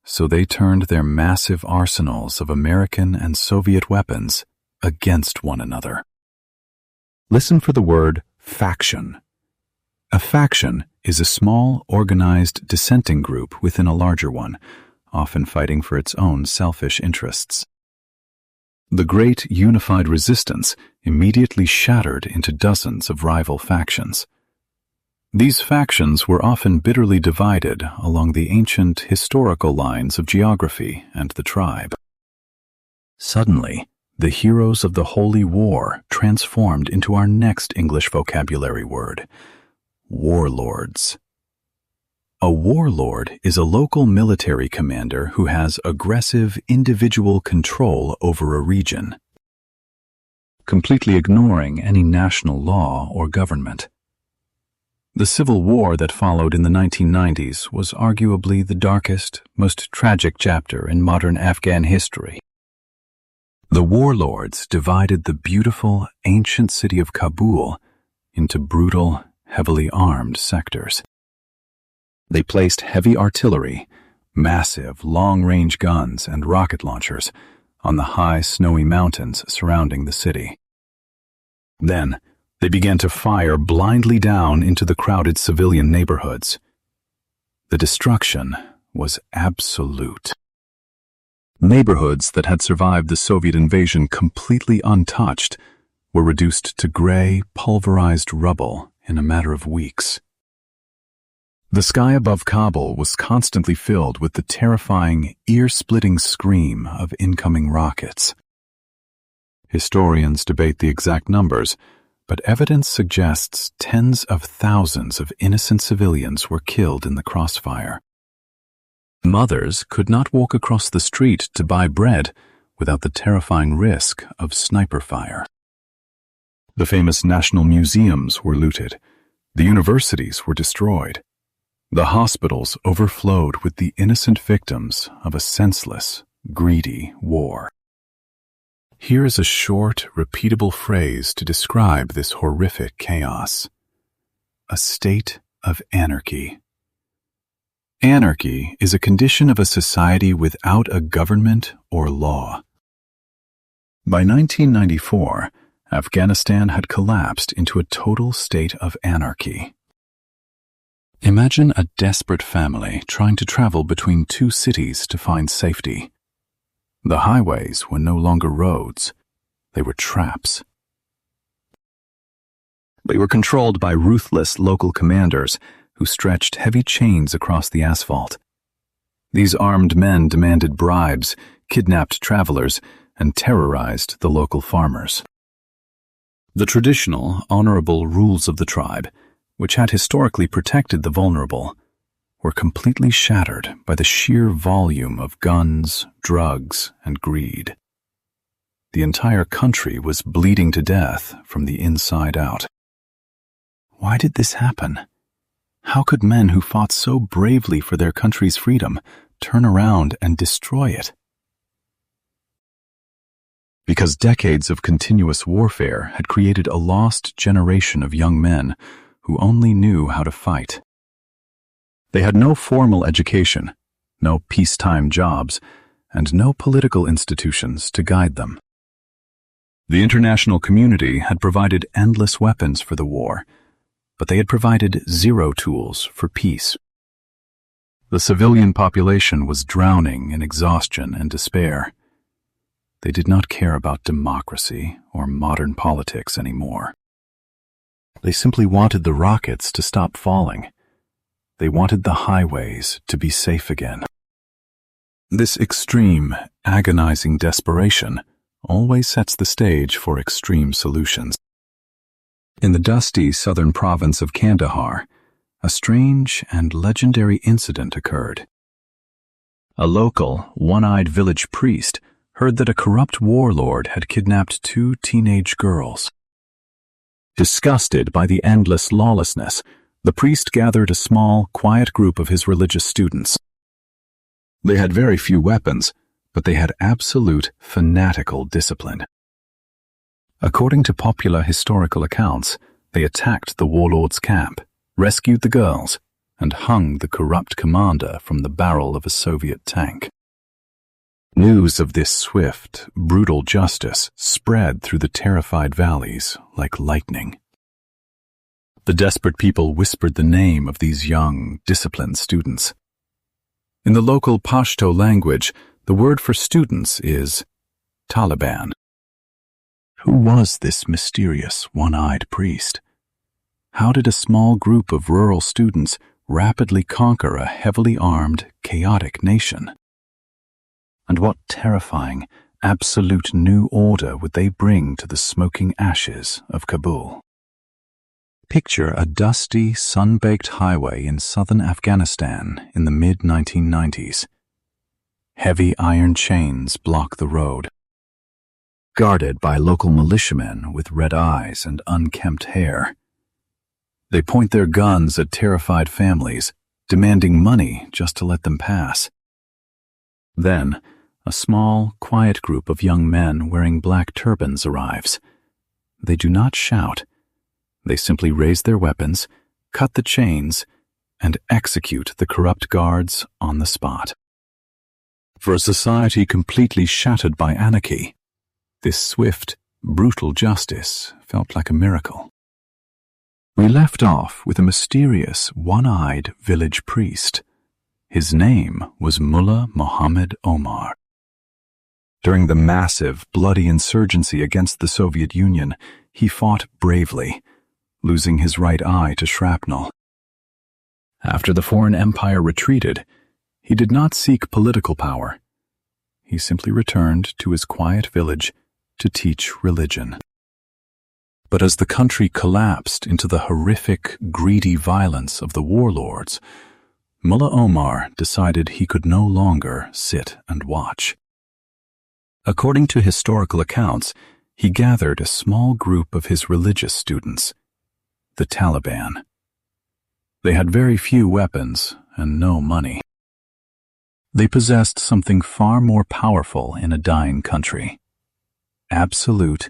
So they turned their massive arsenals of American and Soviet weapons against one another. Listen for the word faction. A faction is a small, organized dissenting group within a larger one, often fighting for its own selfish interests. The great unified resistance immediately shattered into dozens of rival factions. These factions were often bitterly divided along the ancient historical lines of geography and the tribe. Suddenly, the heroes of the Holy War transformed into our next English vocabulary word: warlords. A warlord is a local military commander who has aggressive individual control over a region, completely ignoring any national law or government. The civil war that followed in the 1990s was arguably the darkest, most tragic chapter in modern Afghan history. The warlords divided the beautiful, ancient city of Kabul into brutal, heavily armed sectors. They placed heavy artillery, massive, long-range guns, and rocket launchers on the high, snowy mountains surrounding the city. Then, they began to fire blindly down into the crowded civilian neighborhoods. The destruction was absolute. Neighborhoods that had survived the Soviet invasion completely untouched were reduced to gray, pulverized rubble in a matter of weeks. The sky above Kabul was constantly filled with the terrifying, ear-splitting scream of incoming rockets. Historians debate the exact numbers, but evidence suggests tens of thousands of innocent civilians were killed in the crossfire. Mothers could not walk across the street to buy bread without the terrifying risk of sniper fire. The famous national museums were looted. The universities were destroyed. The hospitals overflowed with the innocent victims of a senseless, greedy war. Here is a short, repeatable phrase to describe this horrific chaos. A state of anarchy. Anarchy is a condition of a society without a government or law. By 1994, Afghanistan had collapsed into a total state of anarchy. Imagine a desperate family trying to travel between two cities to find safety. The highways were no longer roads, they were traps. They were controlled by ruthless local commanders who stretched heavy chains across the asphalt. These armed men demanded bribes, kidnapped travelers, and terrorized the local farmers. The traditional, honorable rules of the tribe, which had historically protected the vulnerable, were completely shattered by the sheer volume of guns, drugs, and greed. The entire country was bleeding to death from the inside out. Why did this happen? How could men who fought so bravely for their country's freedom turn around and destroy it? Because decades of continuous warfare had created a lost generation of young men who only knew how to fight. They had no formal education, no peacetime jobs, and no political institutions to guide them. The international community had provided endless weapons for the war, but they had provided zero tools for peace. The civilian population was drowning in exhaustion and despair. They did not care about democracy or modern politics anymore. They simply wanted the rockets to stop falling. They wanted the highways to be safe again. This extreme, agonizing desperation always sets the stage for extreme solutions. In the dusty southern province of Kandahar, a strange and legendary incident occurred. A local, one-eyed village priest heard that a corrupt warlord had kidnapped 2 teenage girls. Disgusted by the endless lawlessness, the priest gathered a small, quiet group of his religious students. They had very few weapons, but they had absolute fanatical discipline. According to popular historical accounts, they attacked the warlord's camp, rescued the girls, and hung the corrupt commander from the barrel of a Soviet tank. News of this swift, brutal justice spread through the terrified valleys like lightning. The desperate people whispered the name of these young, disciplined students. In the local Pashto language, the word for students is Taliban. Who was this mysterious, one-eyed priest? How did a small group of rural students rapidly conquer a heavily armed, chaotic nation? And what terrifying, absolute new order would they bring to the smoking ashes of Kabul? Picture a dusty, sun-baked highway in southern Afghanistan in the mid-1990s. Heavy iron chains block the road. Guarded by local militiamen with red eyes and unkempt hair. They point their guns at terrified families, demanding money just to let them pass. Then, a small, quiet group of young men wearing black turbans arrives. They do not shout. They simply raise their weapons, cut the chains, and execute the corrupt guards on the spot. For a society completely shattered by anarchy, this swift, brutal justice felt like a miracle. We left off with a mysterious, one-eyed village priest. His name was Mullah Mohammed Omar. During the massive, bloody insurgency against the Soviet Union, he fought bravely, losing his right eye to shrapnel. After the foreign empire retreated, he did not seek political power. He simply returned to his quiet village to teach religion. But as the country collapsed into the horrific, greedy violence of the warlords, Mullah Omar decided he could no longer sit and watch. According to historical accounts, he gathered a small group of his religious students, the Taliban. They had very few weapons and no money. They possessed something far more powerful in a dying country: absolute,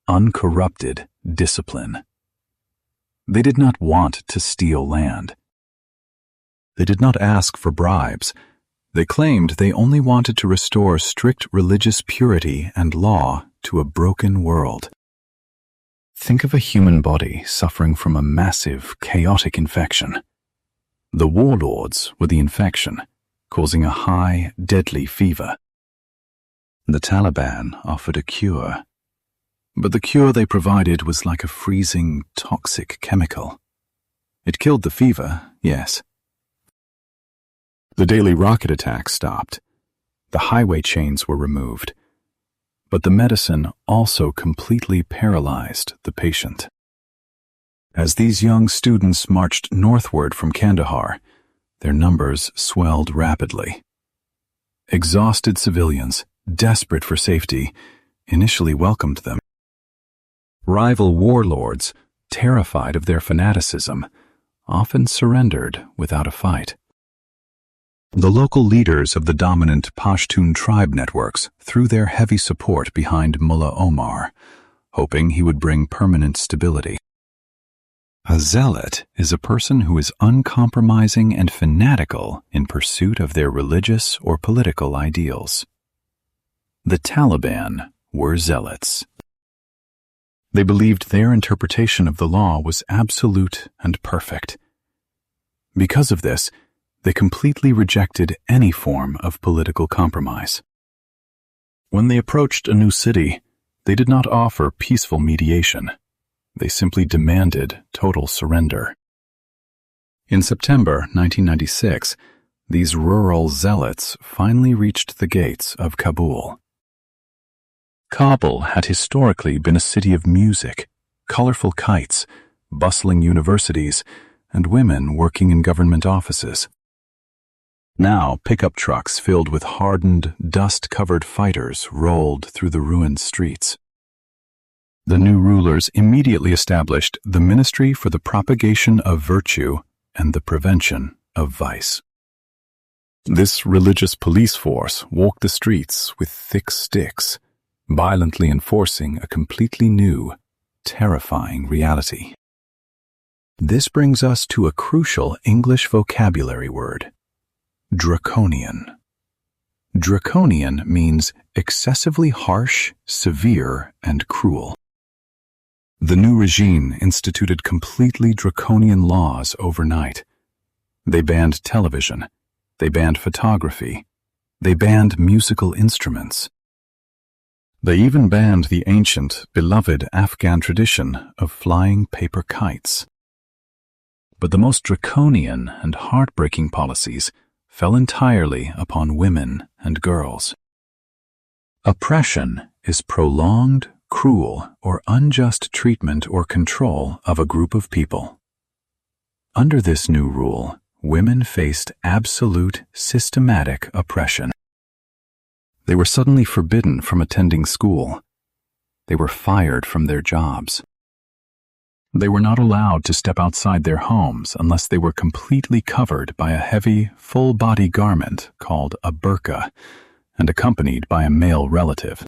uncorrupted discipline. They did not want to steal land. They did not ask for bribes. They claimed they only wanted to restore strict religious purity and law to a broken world. Think of a human body suffering from a massive, chaotic infection. The warlords were the infection, causing a high, deadly fever. The Taliban offered a cure, but the cure they provided was like a freezing, toxic chemical. It killed the fever, yes. The daily rocket attacks stopped. The highway chains were removed. But the medicine also completely paralyzed the patient. As these young students marched northward from Kandahar, their numbers swelled rapidly. Exhausted civilians, desperate for safety, initially welcomed them. Rival warlords, terrified of their fanaticism, often surrendered without a fight. The local leaders of the dominant Pashtun tribe networks threw their heavy support behind Mullah Omar, hoping he would bring permanent stability. A zealot is a person who is uncompromising and fanatical in pursuit of their religious or political ideals. The Taliban were zealots. They believed their interpretation of the law was absolute and perfect. Because of this, they completely rejected any form of political compromise. When they approached a new city, they did not offer peaceful mediation. They simply demanded total surrender. In September 1996, these rural zealots finally reached the gates of Kabul. Kabul had historically been a city of music, colorful kites, bustling universities, and women working in government offices. Now, pickup trucks filled with hardened, dust-covered fighters rolled through the ruined streets. The new rulers immediately established the Ministry for the Propagation of Virtue and the Prevention of Vice. This religious police force walked the streets with thick sticks, violently enforcing a completely new, terrifying reality. This brings us to a crucial English vocabulary word: draconian. Draconian means excessively harsh, severe, and cruel. The new regime instituted completely draconian laws overnight. They banned television. They banned photography. They banned musical instruments. They even banned the ancient, beloved Afghan tradition of flying paper kites. But the most draconian and heartbreaking policies fell entirely upon women and girls. Oppression is prolonged, cruel, or unjust treatment or control of a group of people. Under this new rule, women faced absolute, systematic oppression. They were suddenly forbidden from attending school. They were fired from their jobs. They were not allowed to step outside their homes unless they were completely covered by a heavy, full-body garment called a burqa and accompanied by a male relative.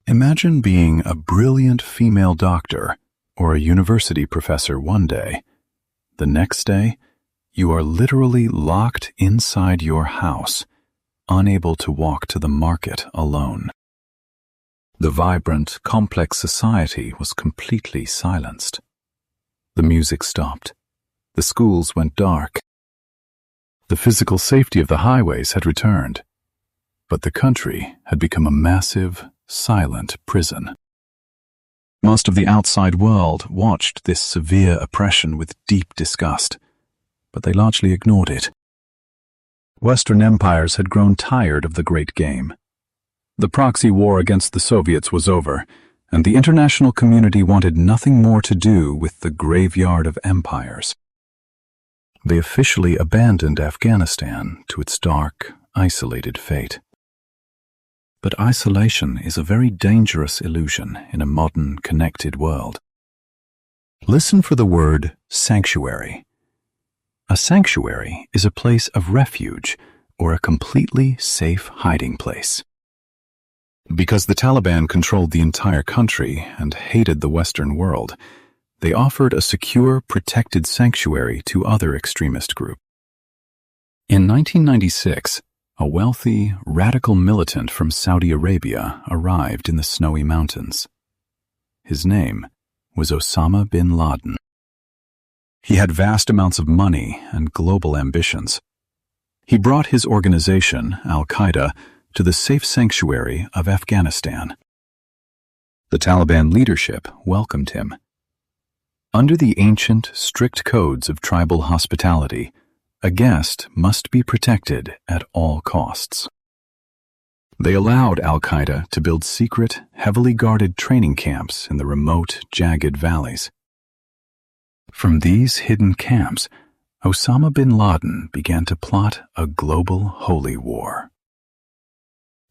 Imagine being a brilliant female doctor or a university professor one day. The next day, you are literally locked inside your house, unable to walk to the market alone. The vibrant, complex society was completely silenced. The music stopped. The schools went dark. The physical safety of the highways had returned, but the country had become a massive, silent prison. Most of the outside world watched this severe oppression with deep disgust, but they largely ignored it. Western empires had grown tired of the great game. The proxy war against the Soviets was over, and the international community wanted nothing more to do with the graveyard of empires. They officially abandoned Afghanistan to its dark, isolated fate. But isolation is a very dangerous illusion in a modern, connected world. Listen for the word sanctuary. A sanctuary is a place of refuge or a completely safe hiding place. Because the Taliban controlled the entire country and hated the Western world, they offered a secure, protected sanctuary to other extremist groups. In 1996, a wealthy, radical militant from Saudi Arabia arrived in the snowy mountains. His name was Osama bin Laden. He had vast amounts of money and global ambitions. He brought his organization, Al-Qaeda, to the safe sanctuary of Afghanistan. The Taliban leadership welcomed him. Under the ancient, strict codes of tribal hospitality, a guest must be protected at all costs. They allowed Al-Qaeda to build secret, heavily guarded training camps in the remote, jagged valleys. From these hidden camps, Osama bin Laden began to plot a global holy war.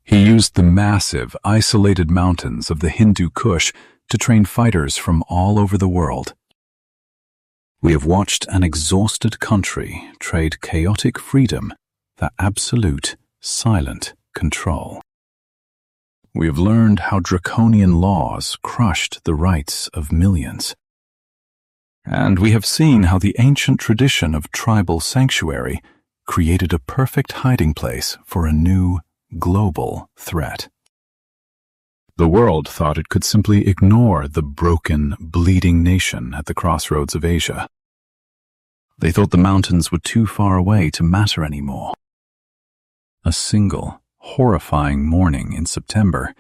He used the massive, isolated mountains of the Hindu Kush to train fighters from all over the world. We have watched an exhausted country trade chaotic freedom for absolute, silent control. We have learned how draconian laws crushed the rights of millions. And we have seen how the ancient tradition of tribal sanctuary created a perfect hiding place for a new, global threat. The world thought it could simply ignore the broken, bleeding nation at the crossroads of Asia. They thought the mountains were too far away to matter anymore. A single, horrifying morning in September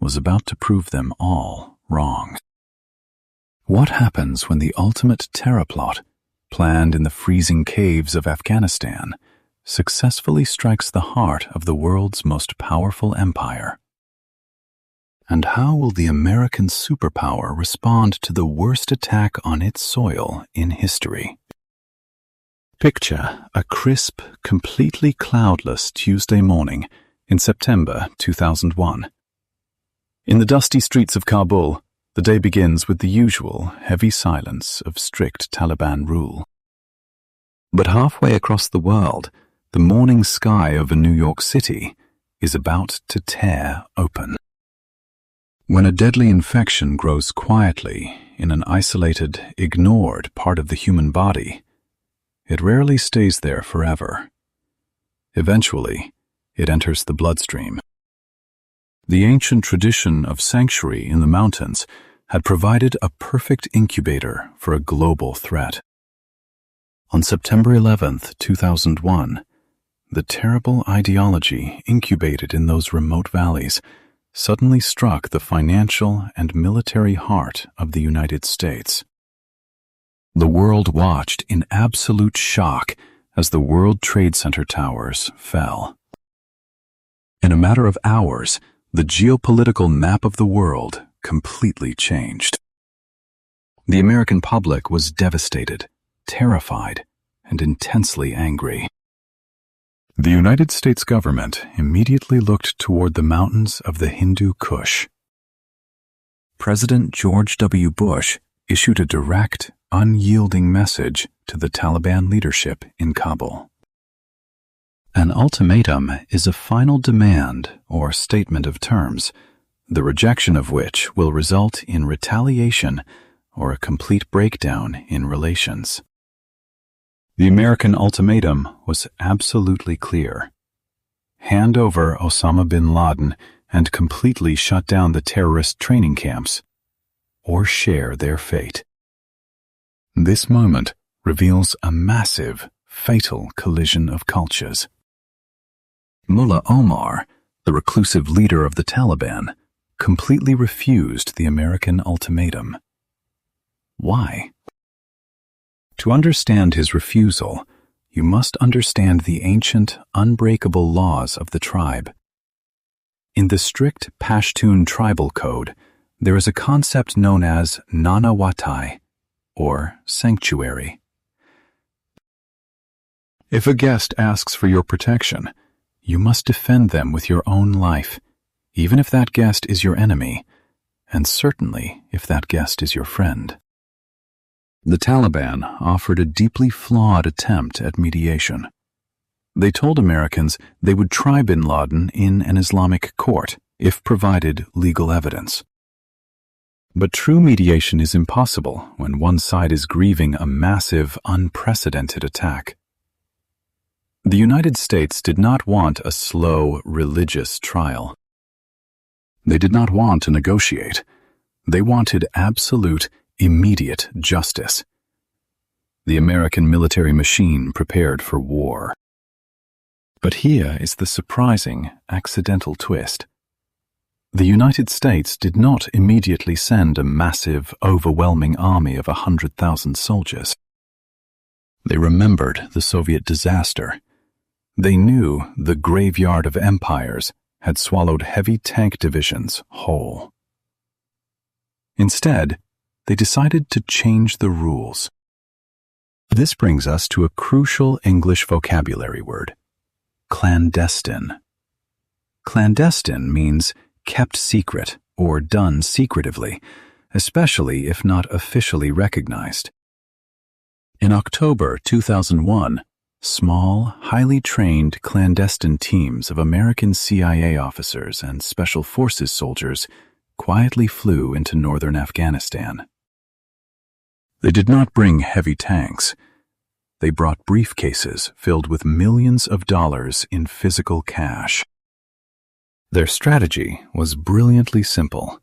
was about to prove them all wrong. What happens when the ultimate terror plot, planned in the freezing caves of Afghanistan, successfully strikes the heart of the world's most powerful empire? And how will the American superpower respond to the worst attack on its soil in history? Picture a crisp, completely cloudless Tuesday morning in September 2001. In the dusty streets of Kabul, the day begins with the usual heavy silence of strict Taliban rule. But halfway across the world, the morning sky over New York City is about to tear open. When a deadly infection grows quietly in an isolated, ignored part of the human body, it rarely stays there forever. Eventually, it enters the bloodstream. The ancient tradition of sanctuary in the mountains had provided a perfect incubator for a global threat. On September 11, 2001, the terrible ideology incubated in those remote valleys suddenly struck the financial and military heart of the United States. The world watched in absolute shock as the World Trade Center towers fell. In a matter of hours, the geopolitical map of the world completely changed. The American public was devastated, terrified, and intensely angry. The United States government immediately looked toward the mountains of the Hindu Kush. President George W. Bush issued a direct, unyielding message to the Taliban leadership in Kabul. An ultimatum is a final demand or statement of terms, the rejection of which will result in retaliation or a complete breakdown in relations. The American ultimatum was absolutely clear. Hand over Osama bin Laden and completely shut down the terrorist training camps, or share their fate. This moment reveals a massive, fatal collision of cultures. Mullah Omar, the reclusive leader of the Taliban, completely refused the American ultimatum. Why? To understand his refusal, you must understand the ancient, unbreakable laws of the tribe. In the strict Pashtun tribal code, there is a concept known as Nanawatai, or sanctuary. If a guest asks for your protection, you must defend them with your own life, even if that guest is your enemy, and certainly if that guest is your friend. The Taliban offered a deeply flawed attempt at mediation. They told Americans they would try bin Laden in an Islamic court if provided legal evidence. But true mediation is impossible when one side is grieving a massive, unprecedented attack. The United States did not want a slow, religious trial. They did not want to negotiate. They wanted absolute, immediate justice. The American military machine prepared for war. But here is the surprising, accidental twist. The United States did not immediately send a massive, overwhelming army of 100,000 soldiers. They remembered the Soviet disaster. They knew the graveyard of empires had swallowed heavy tank divisions whole. Instead, they decided to change the rules. This brings us to a crucial English vocabulary word: clandestine. Clandestine means kept secret or done secretively, especially if not officially recognized. In October 2001, small, highly trained clandestine teams of American CIA officers and Special Forces soldiers quietly flew into northern Afghanistan. They did not bring heavy tanks. They brought briefcases filled with millions of dollars in physical cash. Their strategy was brilliantly simple.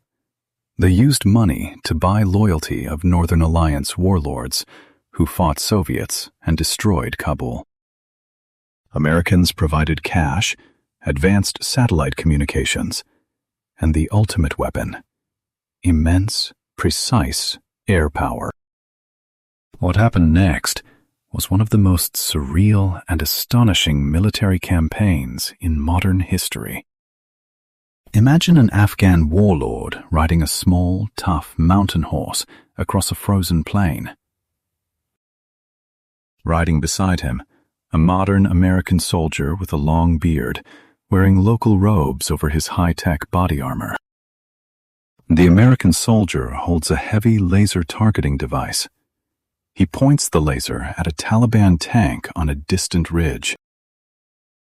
They used money to buy loyalty of Northern Alliance warlords who fought Soviets and destroyed Kabul. Americans provided cash, advanced satellite communications, and the ultimate weapon: immense, precise air power. What happened next was one of the most surreal and astonishing military campaigns in modern history. Imagine an Afghan warlord riding a small, tough mountain horse across a frozen plain. Riding beside him, a modern American soldier with a long beard, wearing local robes over his high-tech body armor. The American soldier holds a heavy laser targeting device. He points the laser at a Taliban tank on a distant ridge.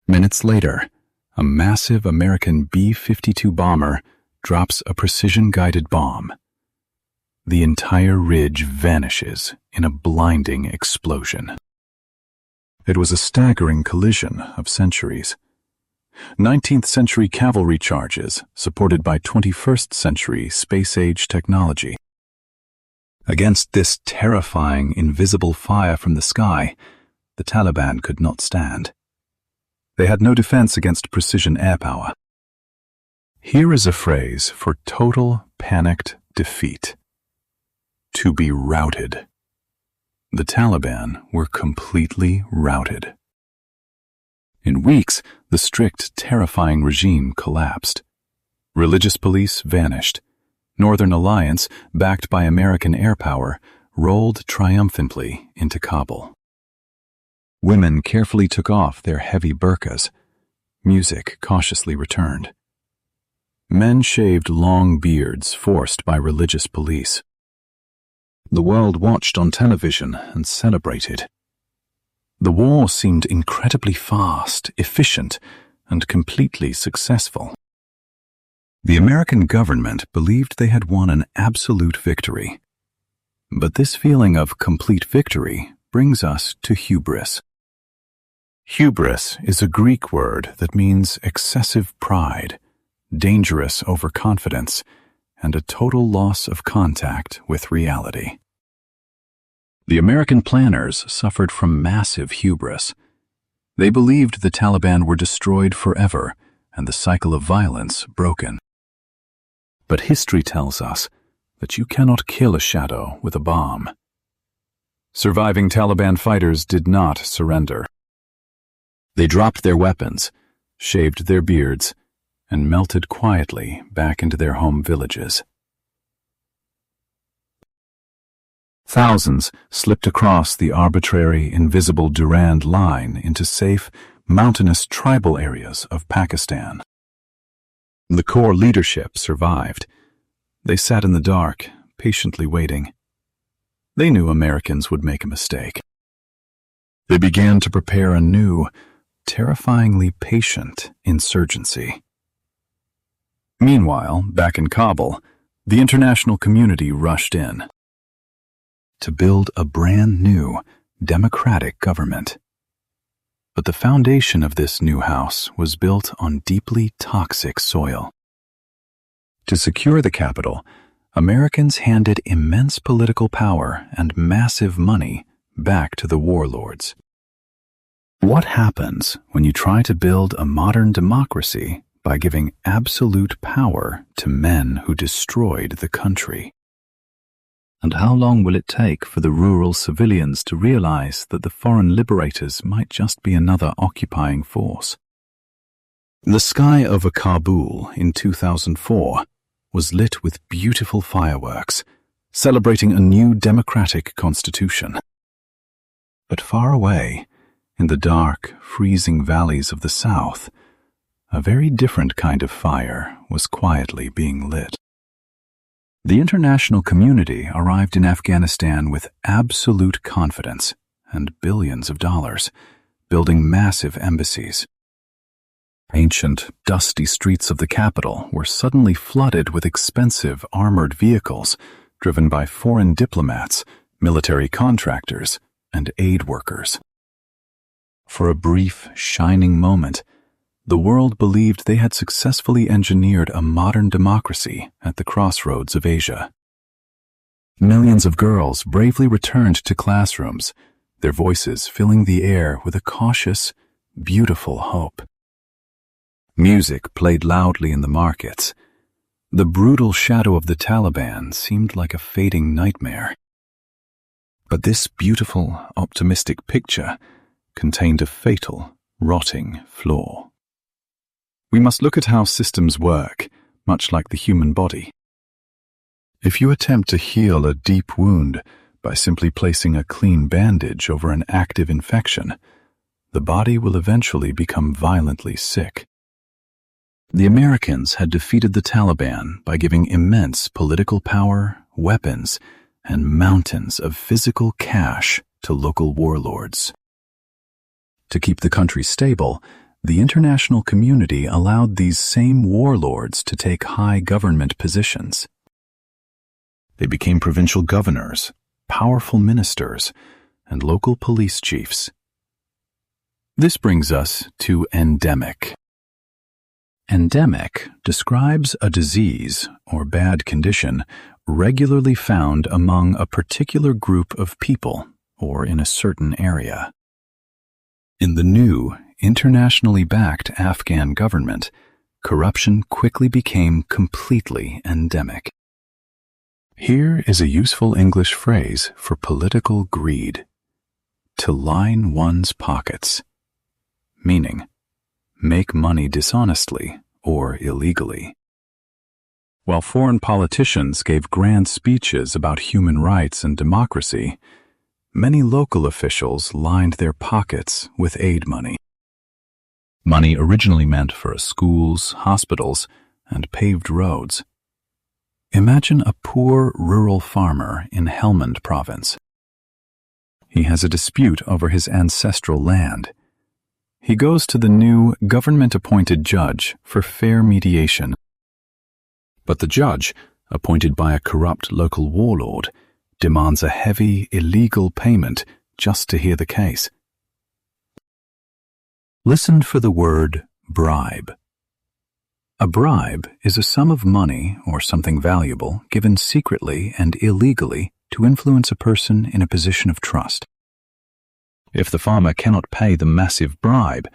Minutes later, a massive American B-52 bomber drops a precision-guided bomb. The entire ridge vanishes in a blinding explosion. It was a staggering collision of centuries. 19th century cavalry charges supported by 21st century space-age technology. Against this terrifying, invisible fire from the sky, the Taliban could not stand. They had no defense against precision air power. Here is a phrase for total, panicked defeat: to be routed. The Taliban were completely routed. In weeks, the strict, terrifying regime collapsed. Religious police vanished. Northern Alliance, backed by American air power, rolled triumphantly into Kabul. Women carefully took off their heavy burqas. Music cautiously returned. Men shaved long beards forced by religious police. The world watched on television and celebrated. The war seemed incredibly fast, efficient, and completely successful. The American government believed they had won an absolute victory. But this feeling of complete victory brings us to hubris. Hubris is a Greek word that means excessive pride, dangerous overconfidence, and a total loss of contact with reality. The American planners suffered from massive hubris. They believed the Taliban were destroyed forever and the cycle of violence broken. But history tells us that you cannot kill a shadow with a bomb. Surviving Taliban fighters did not surrender. They dropped their weapons, shaved their beards, and melted quietly back into their home villages. Thousands slipped across the arbitrary, invisible Durand Line into safe, mountainous tribal areas of Pakistan. The core leadership survived. They sat in the dark, patiently waiting. They knew Americans would make a mistake. They began to prepare a new, terrifyingly patient insurgency. Meanwhile, back in Kabul, the international community rushed in to build a brand new, democratic government. But the foundation of this new house was built on deeply toxic soil. To secure the capital, Americans handed immense political power and massive money back to the warlords. What happens when you try to build a modern democracy by giving absolute power to men who destroyed the country? And how long will it take for the rural civilians to realize that the foreign liberators might just be another occupying force? The sky over Kabul in 2004 was lit with beautiful fireworks, celebrating a new democratic constitution. But far away, in the dark, freezing valleys of the south, a very different kind of fire was quietly being lit. The international community arrived in Afghanistan with absolute confidence and billions of dollars, building massive embassies. Ancient, dusty streets of the capital were suddenly flooded with expensive armored vehicles driven by foreign diplomats, military contractors, and aid workers. For a brief, shining moment, the world believed they had successfully engineered a modern democracy at the crossroads of Asia. Millions of girls bravely returned to classrooms, their voices filling the air with a cautious, beautiful hope. Music played loudly in the markets. The brutal shadow of the Taliban seemed like a fading nightmare. But this beautiful, optimistic picture contained a fatal, rotting flaw. We must look at how systems work, much like the human body. If you attempt to heal a deep wound by simply placing a clean bandage over an active infection, the body will eventually become violently sick. The Americans had defeated the Taliban by giving immense political power, weapons, and mountains of physical cash to local warlords. To keep the country stable, the international community allowed these same warlords to take high government positions. They became provincial governors, powerful ministers, and local police chiefs. This brings us to endemic. Endemic describes a disease or bad condition regularly found among a particular group of people or in a certain area. In the new, internationally backed Afghan government, corruption quickly became completely endemic. Here is a useful English phrase for political greed: to line one's pockets, meaning make money dishonestly or illegally. While foreign politicians gave grand speeches about human rights and democracy, many local officials lined their pockets with aid money. Money originally meant for schools, hospitals, and paved roads. Imagine a poor rural farmer in Helmand province. He has a dispute over his ancestral land. He goes to the new government-appointed judge for fair mediation. But the judge, appointed by a corrupt local warlord, demands a heavy, illegal payment just to hear the case. Listen for the word bribe. A bribe is a sum of money or something valuable given secretly and illegally to influence a person in a position of trust. If the farmer cannot pay the massive bribe,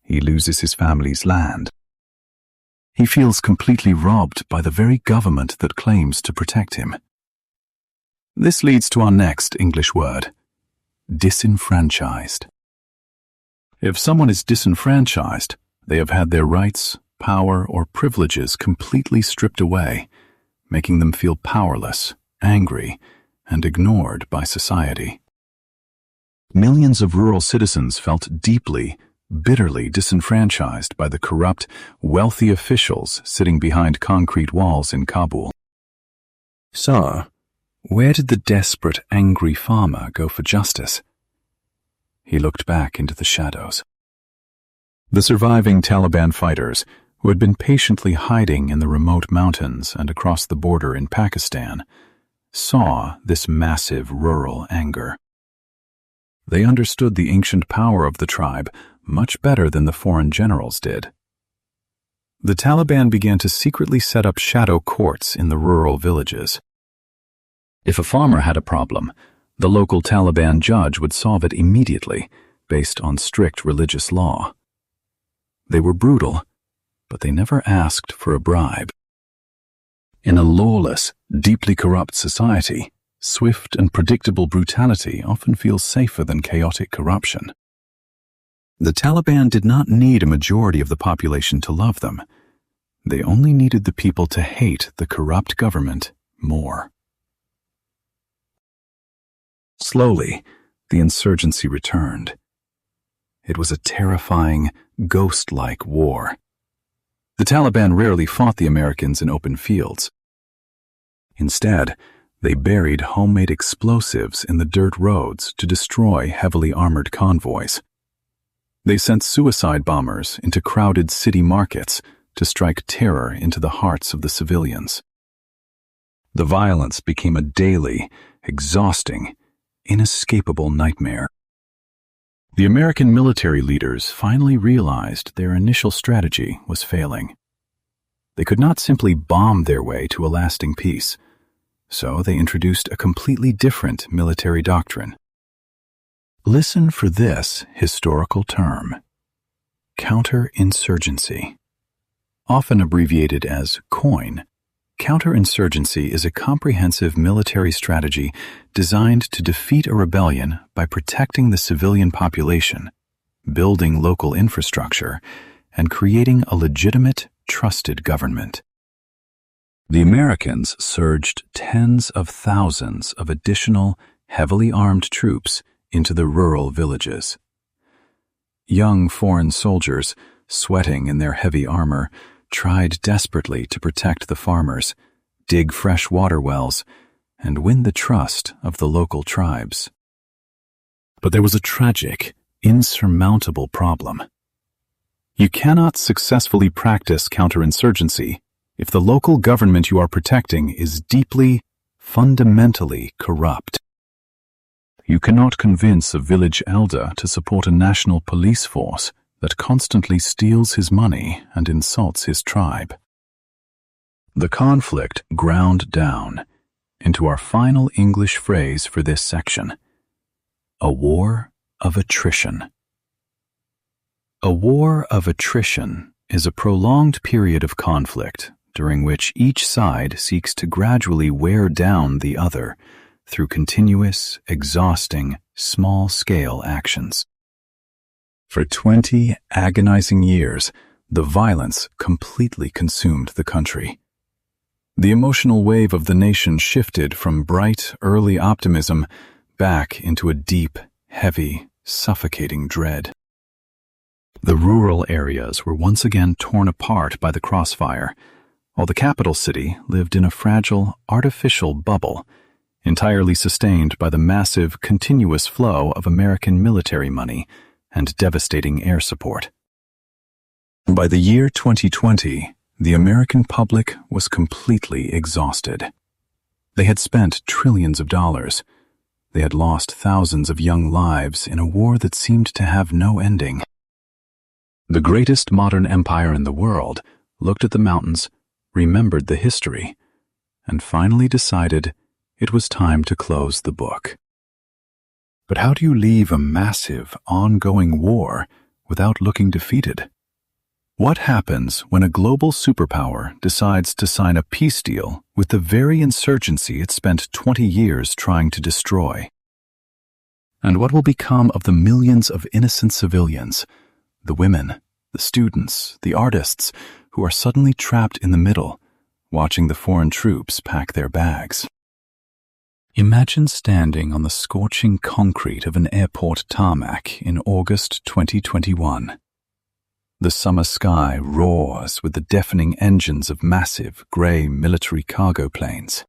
he loses his family's land. He feels completely robbed by the very government that claims to protect him. This leads to our next English word: disenfranchised. If someone is disenfranchised, they have had their rights, power, or privileges completely stripped away, making them feel powerless, angry, and ignored by society. Millions of rural citizens felt deeply, bitterly disenfranchised by the corrupt, wealthy officials sitting behind concrete walls in Kabul. So, where did the desperate, angry farmer go for justice? He looked back into the shadows. The surviving Taliban fighters, who had been patiently hiding in the remote mountains and across the border in Pakistan, saw this massive rural anger. They understood the ancient power of the tribe much better than the foreign generals did. The Taliban began to secretly set up shadow courts in the rural villages. If a farmer had a problem, the local Taliban judge would solve it immediately, based on strict religious law. They were brutal, but they never asked for a bribe. In a lawless, deeply corrupt society, swift and predictable brutality often feels safer than chaotic corruption. The Taliban did not need a majority of the population to love them. They only needed the people to hate the corrupt government more. Slowly, the insurgency returned. It was a terrifying, ghost-like war. The Taliban rarely fought the Americans in open fields. Instead, they buried homemade explosives in the dirt roads to destroy heavily armored convoys. They sent suicide bombers into crowded city markets to strike terror into the hearts of the civilians. The violence became a daily, exhausting, inescapable nightmare. The American military leaders finally realized their initial strategy was failing. They could not simply bomb their way to a lasting peace, so they introduced a completely different military doctrine. Listen for this historical term: counterinsurgency. Often abbreviated as COIN, counterinsurgency is a comprehensive military strategy designed to defeat a rebellion by protecting the civilian population, building local infrastructure, and creating a legitimate, trusted government. The Americans surged tens of thousands of additional, heavily armed troops into the rural villages. Young foreign soldiers, sweating in their heavy armor, tried desperately to protect the farmers, dig fresh water wells, and win the trust of the local tribes. But there was a tragic, insurmountable problem. You cannot successfully practice counterinsurgency if the local government you are protecting is deeply, fundamentally corrupt. You cannot convince a village elder to support a national police force that constantly steals his money and insults his tribe. The conflict ground down into our final English phrase for this section: a war of attrition. A war of attrition is a prolonged period of conflict during which each side seeks to gradually wear down the other through continuous, exhausting, small-scale actions. For 20 agonizing years, the violence completely consumed the country. The emotional wave of the nation shifted from bright, early optimism back into a deep, heavy, suffocating dread. The rural areas were once again torn apart by the crossfire, while the capital city lived in a fragile, artificial bubble, entirely sustained by the massive, continuous flow of American military money and devastating air support. By the year 2020, the American public was completely exhausted. They had spent trillions of dollars. They had lost thousands of young lives in a war that seemed to have no ending. The greatest modern empire in the world looked at the mountains, remembered the history, and finally decided it was time to close the book. But how do you leave a massive, ongoing war without looking defeated? What happens when a global superpower decides to sign a peace deal with the very insurgency it spent 20 years trying to destroy? And what will become of the millions of innocent civilians, the women, the students, the artists, who are suddenly trapped in the middle, watching the foreign troops pack their bags. Imagine standing on the scorching concrete of an airport tarmac in August 2021. The summer sky roars with the deafening engines of massive, grey military cargo planes.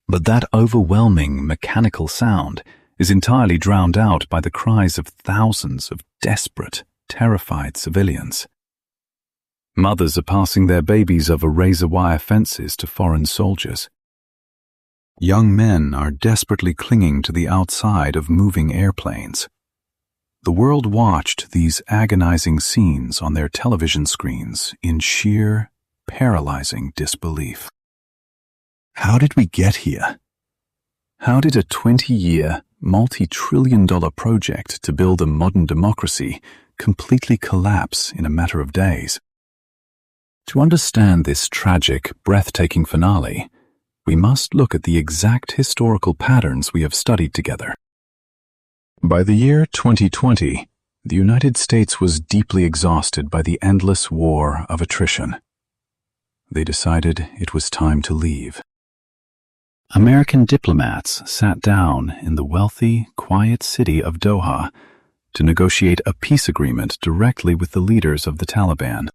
But that overwhelming mechanical sound is entirely drowned out by the cries of thousands of desperate, terrified civilians. Mothers are passing their babies over razor-wire fences to foreign soldiers. Young men are desperately clinging to the outside of moving airplanes. The world watched these agonizing scenes on their television screens in sheer, paralyzing disbelief. How did we get here? How did a 20-year, multi-trillion-dollar project to build a modern democracy completely collapse in a matter of days? To understand this tragic, breathtaking finale, we must look at the exact historical patterns we have studied together. By the year 2020, the United States was deeply exhausted by the endless war of attrition. They decided it was time to leave. American diplomats sat down in the wealthy, quiet city of Doha to negotiate a peace agreement directly with the leaders of the Taliban.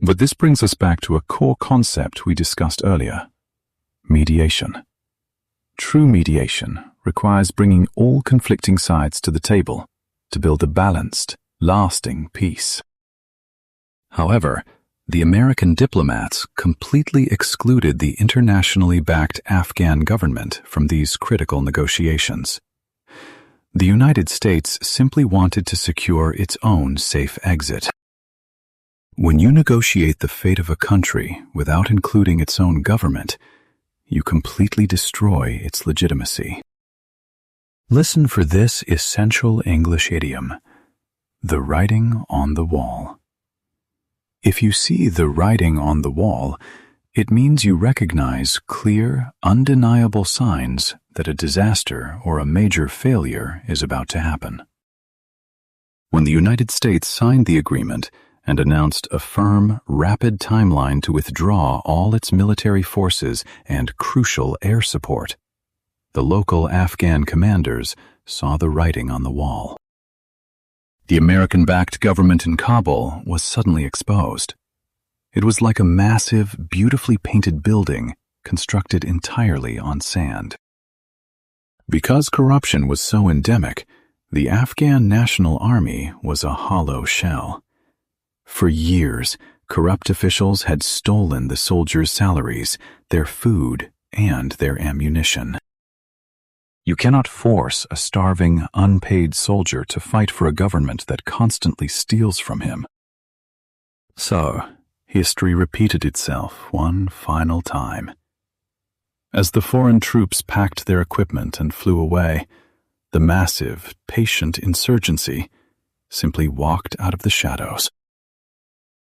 But this brings us back to a core concept we discussed earlier: mediation. True mediation requires bringing all conflicting sides to the table to build a balanced, lasting peace. However, the American diplomats completely excluded the internationally backed Afghan government from these critical negotiations. The United States simply wanted to secure its own safe exit. When you negotiate the fate of a country without including its own government, you completely destroy its legitimacy. Listen for this essential English idiom: the writing on the wall. If you see the writing on the wall, it means you recognize clear, undeniable signs that a disaster or a major failure is about to happen. When the United States signed the agreement and announced a firm, rapid timeline to withdraw all its military forces and crucial air support, the local Afghan commanders saw the writing on the wall. The American-backed government in Kabul was suddenly exposed. It was like a massive, beautifully painted building constructed entirely on sand. Because corruption was so endemic, the Afghan National Army was a hollow shell. For years, corrupt officials had stolen the soldiers' salaries, their food, and their ammunition. You cannot force a starving, unpaid soldier to fight for a government that constantly steals from him. So, history repeated itself one final time. As the foreign troops packed their equipment and flew away, the massive, patient insurgency simply walked out of the shadows.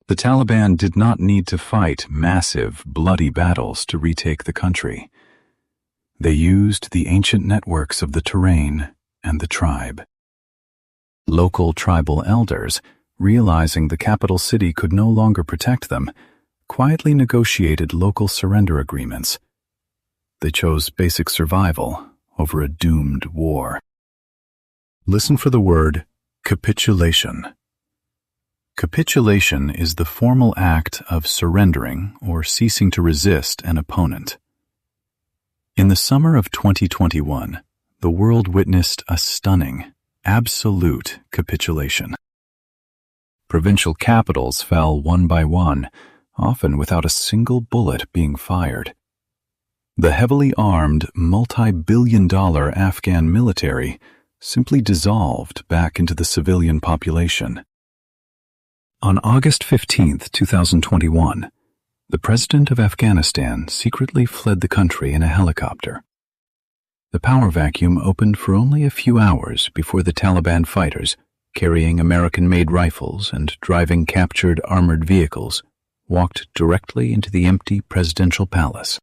The Taliban did not need to fight massive, bloody battles to retake the country. They used the ancient networks of the terrain and the tribe. Local tribal elders, realizing the capital city could no longer protect them, quietly negotiated local surrender agreements. They chose basic survival over a doomed war. Listen for the word capitulation. Capitulation is the formal act of surrendering or ceasing to resist an opponent. In the summer of 2021, the world witnessed a stunning, absolute capitulation. Provincial capitals fell one by one, often without a single bullet being fired. The heavily armed, multi-billion-dollar Afghan military simply dissolved back into the civilian population. On August 15, 2021, the president of Afghanistan secretly fled the country in a helicopter. The power vacuum opened for only a few hours before the Taliban fighters, carrying American-made rifles and driving captured armored vehicles, walked directly into the empty presidential palace.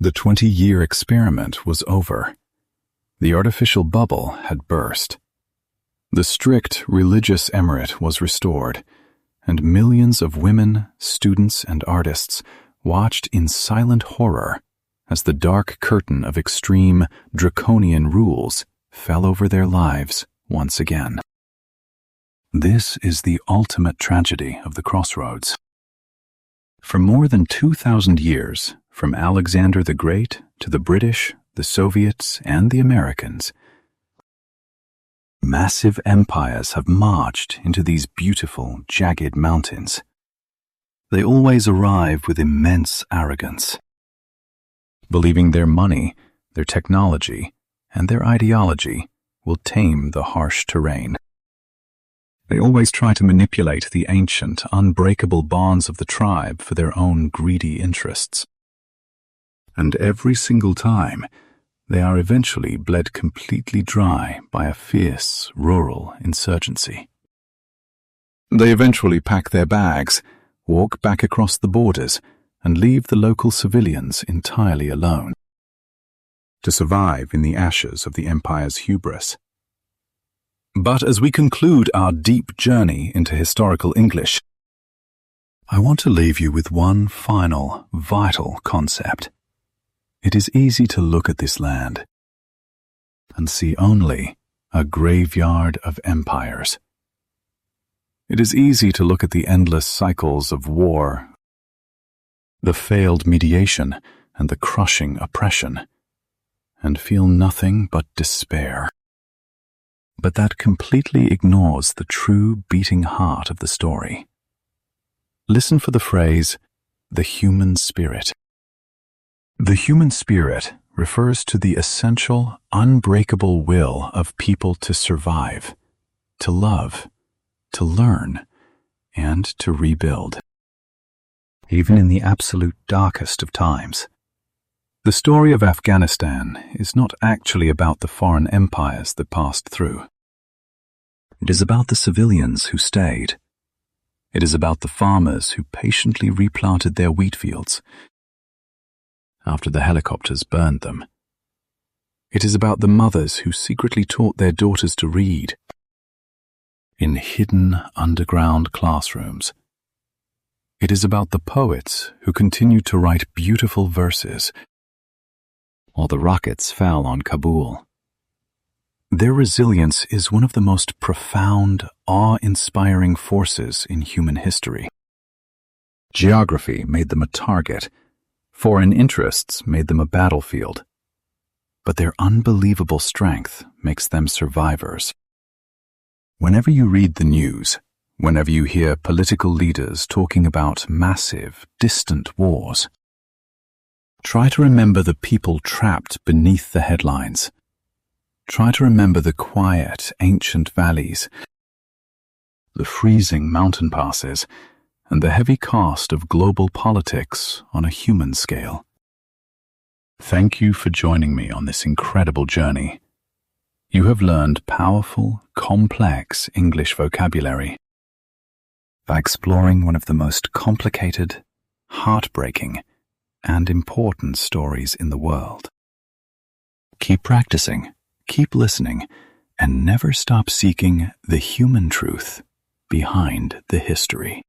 The 20-year experiment was over. The artificial bubble had burst. The strict religious emirate was restored, and millions of women, students, and artists watched in silent horror as the dark curtain of extreme, draconian rules fell over their lives once again. This is the ultimate tragedy of the crossroads. For more than 2,000 years, from Alexander the Great to the British, the Soviets, and the Americans, massive empires have marched into these beautiful, jagged mountains. They always arrive with immense arrogance, believing their money, their technology, and their ideology will tame the harsh terrain. They always try to manipulate the ancient, unbreakable bonds of the tribe for their own greedy interests. And every single time, they are eventually bled completely dry by a fierce, rural insurgency. They eventually pack their bags, walk back across the borders, and leave the local civilians entirely alone to survive in the ashes of the empire's hubris. But as we conclude our deep journey into historical English, I want to leave you with one final, vital concept. It is easy to look at this land and see only a graveyard of empires. It is easy to look at the endless cycles of war, the failed mediation, and the crushing oppression, and feel nothing but despair. But that completely ignores the true beating heart of the story. Listen for the phrase, the human spirit. The human spirit refers to the essential, unbreakable will of people to survive, to love, to learn, and to rebuild. Even in the absolute darkest of times. The story of Afghanistan is not actually about the foreign empires that passed through. It is about the civilians who stayed. It is about the farmers who patiently replanted their wheat fields after the helicopters burned them. It is about the mothers who secretly taught their daughters to read in hidden underground classrooms. It is about the poets who continued to write beautiful verses while the rockets fell on Kabul. Their resilience is one of the most profound, awe-inspiring forces in human history. Geography made them a target. Foreign interests made them a battlefield. But their unbelievable strength makes them survivors. Whenever you read the news, whenever you hear political leaders talking about massive, distant wars, try to remember the people trapped beneath the headlines. Try to remember the quiet, ancient valleys, the freezing mountain passes, and the heavy cost of global politics on a human scale. Thank you for joining me on this incredible journey. You have learned powerful, complex English vocabulary by exploring one of the most complicated, heartbreaking, and important stories in the world. Keep practicing, keep listening, and never stop seeking the human truth behind the history.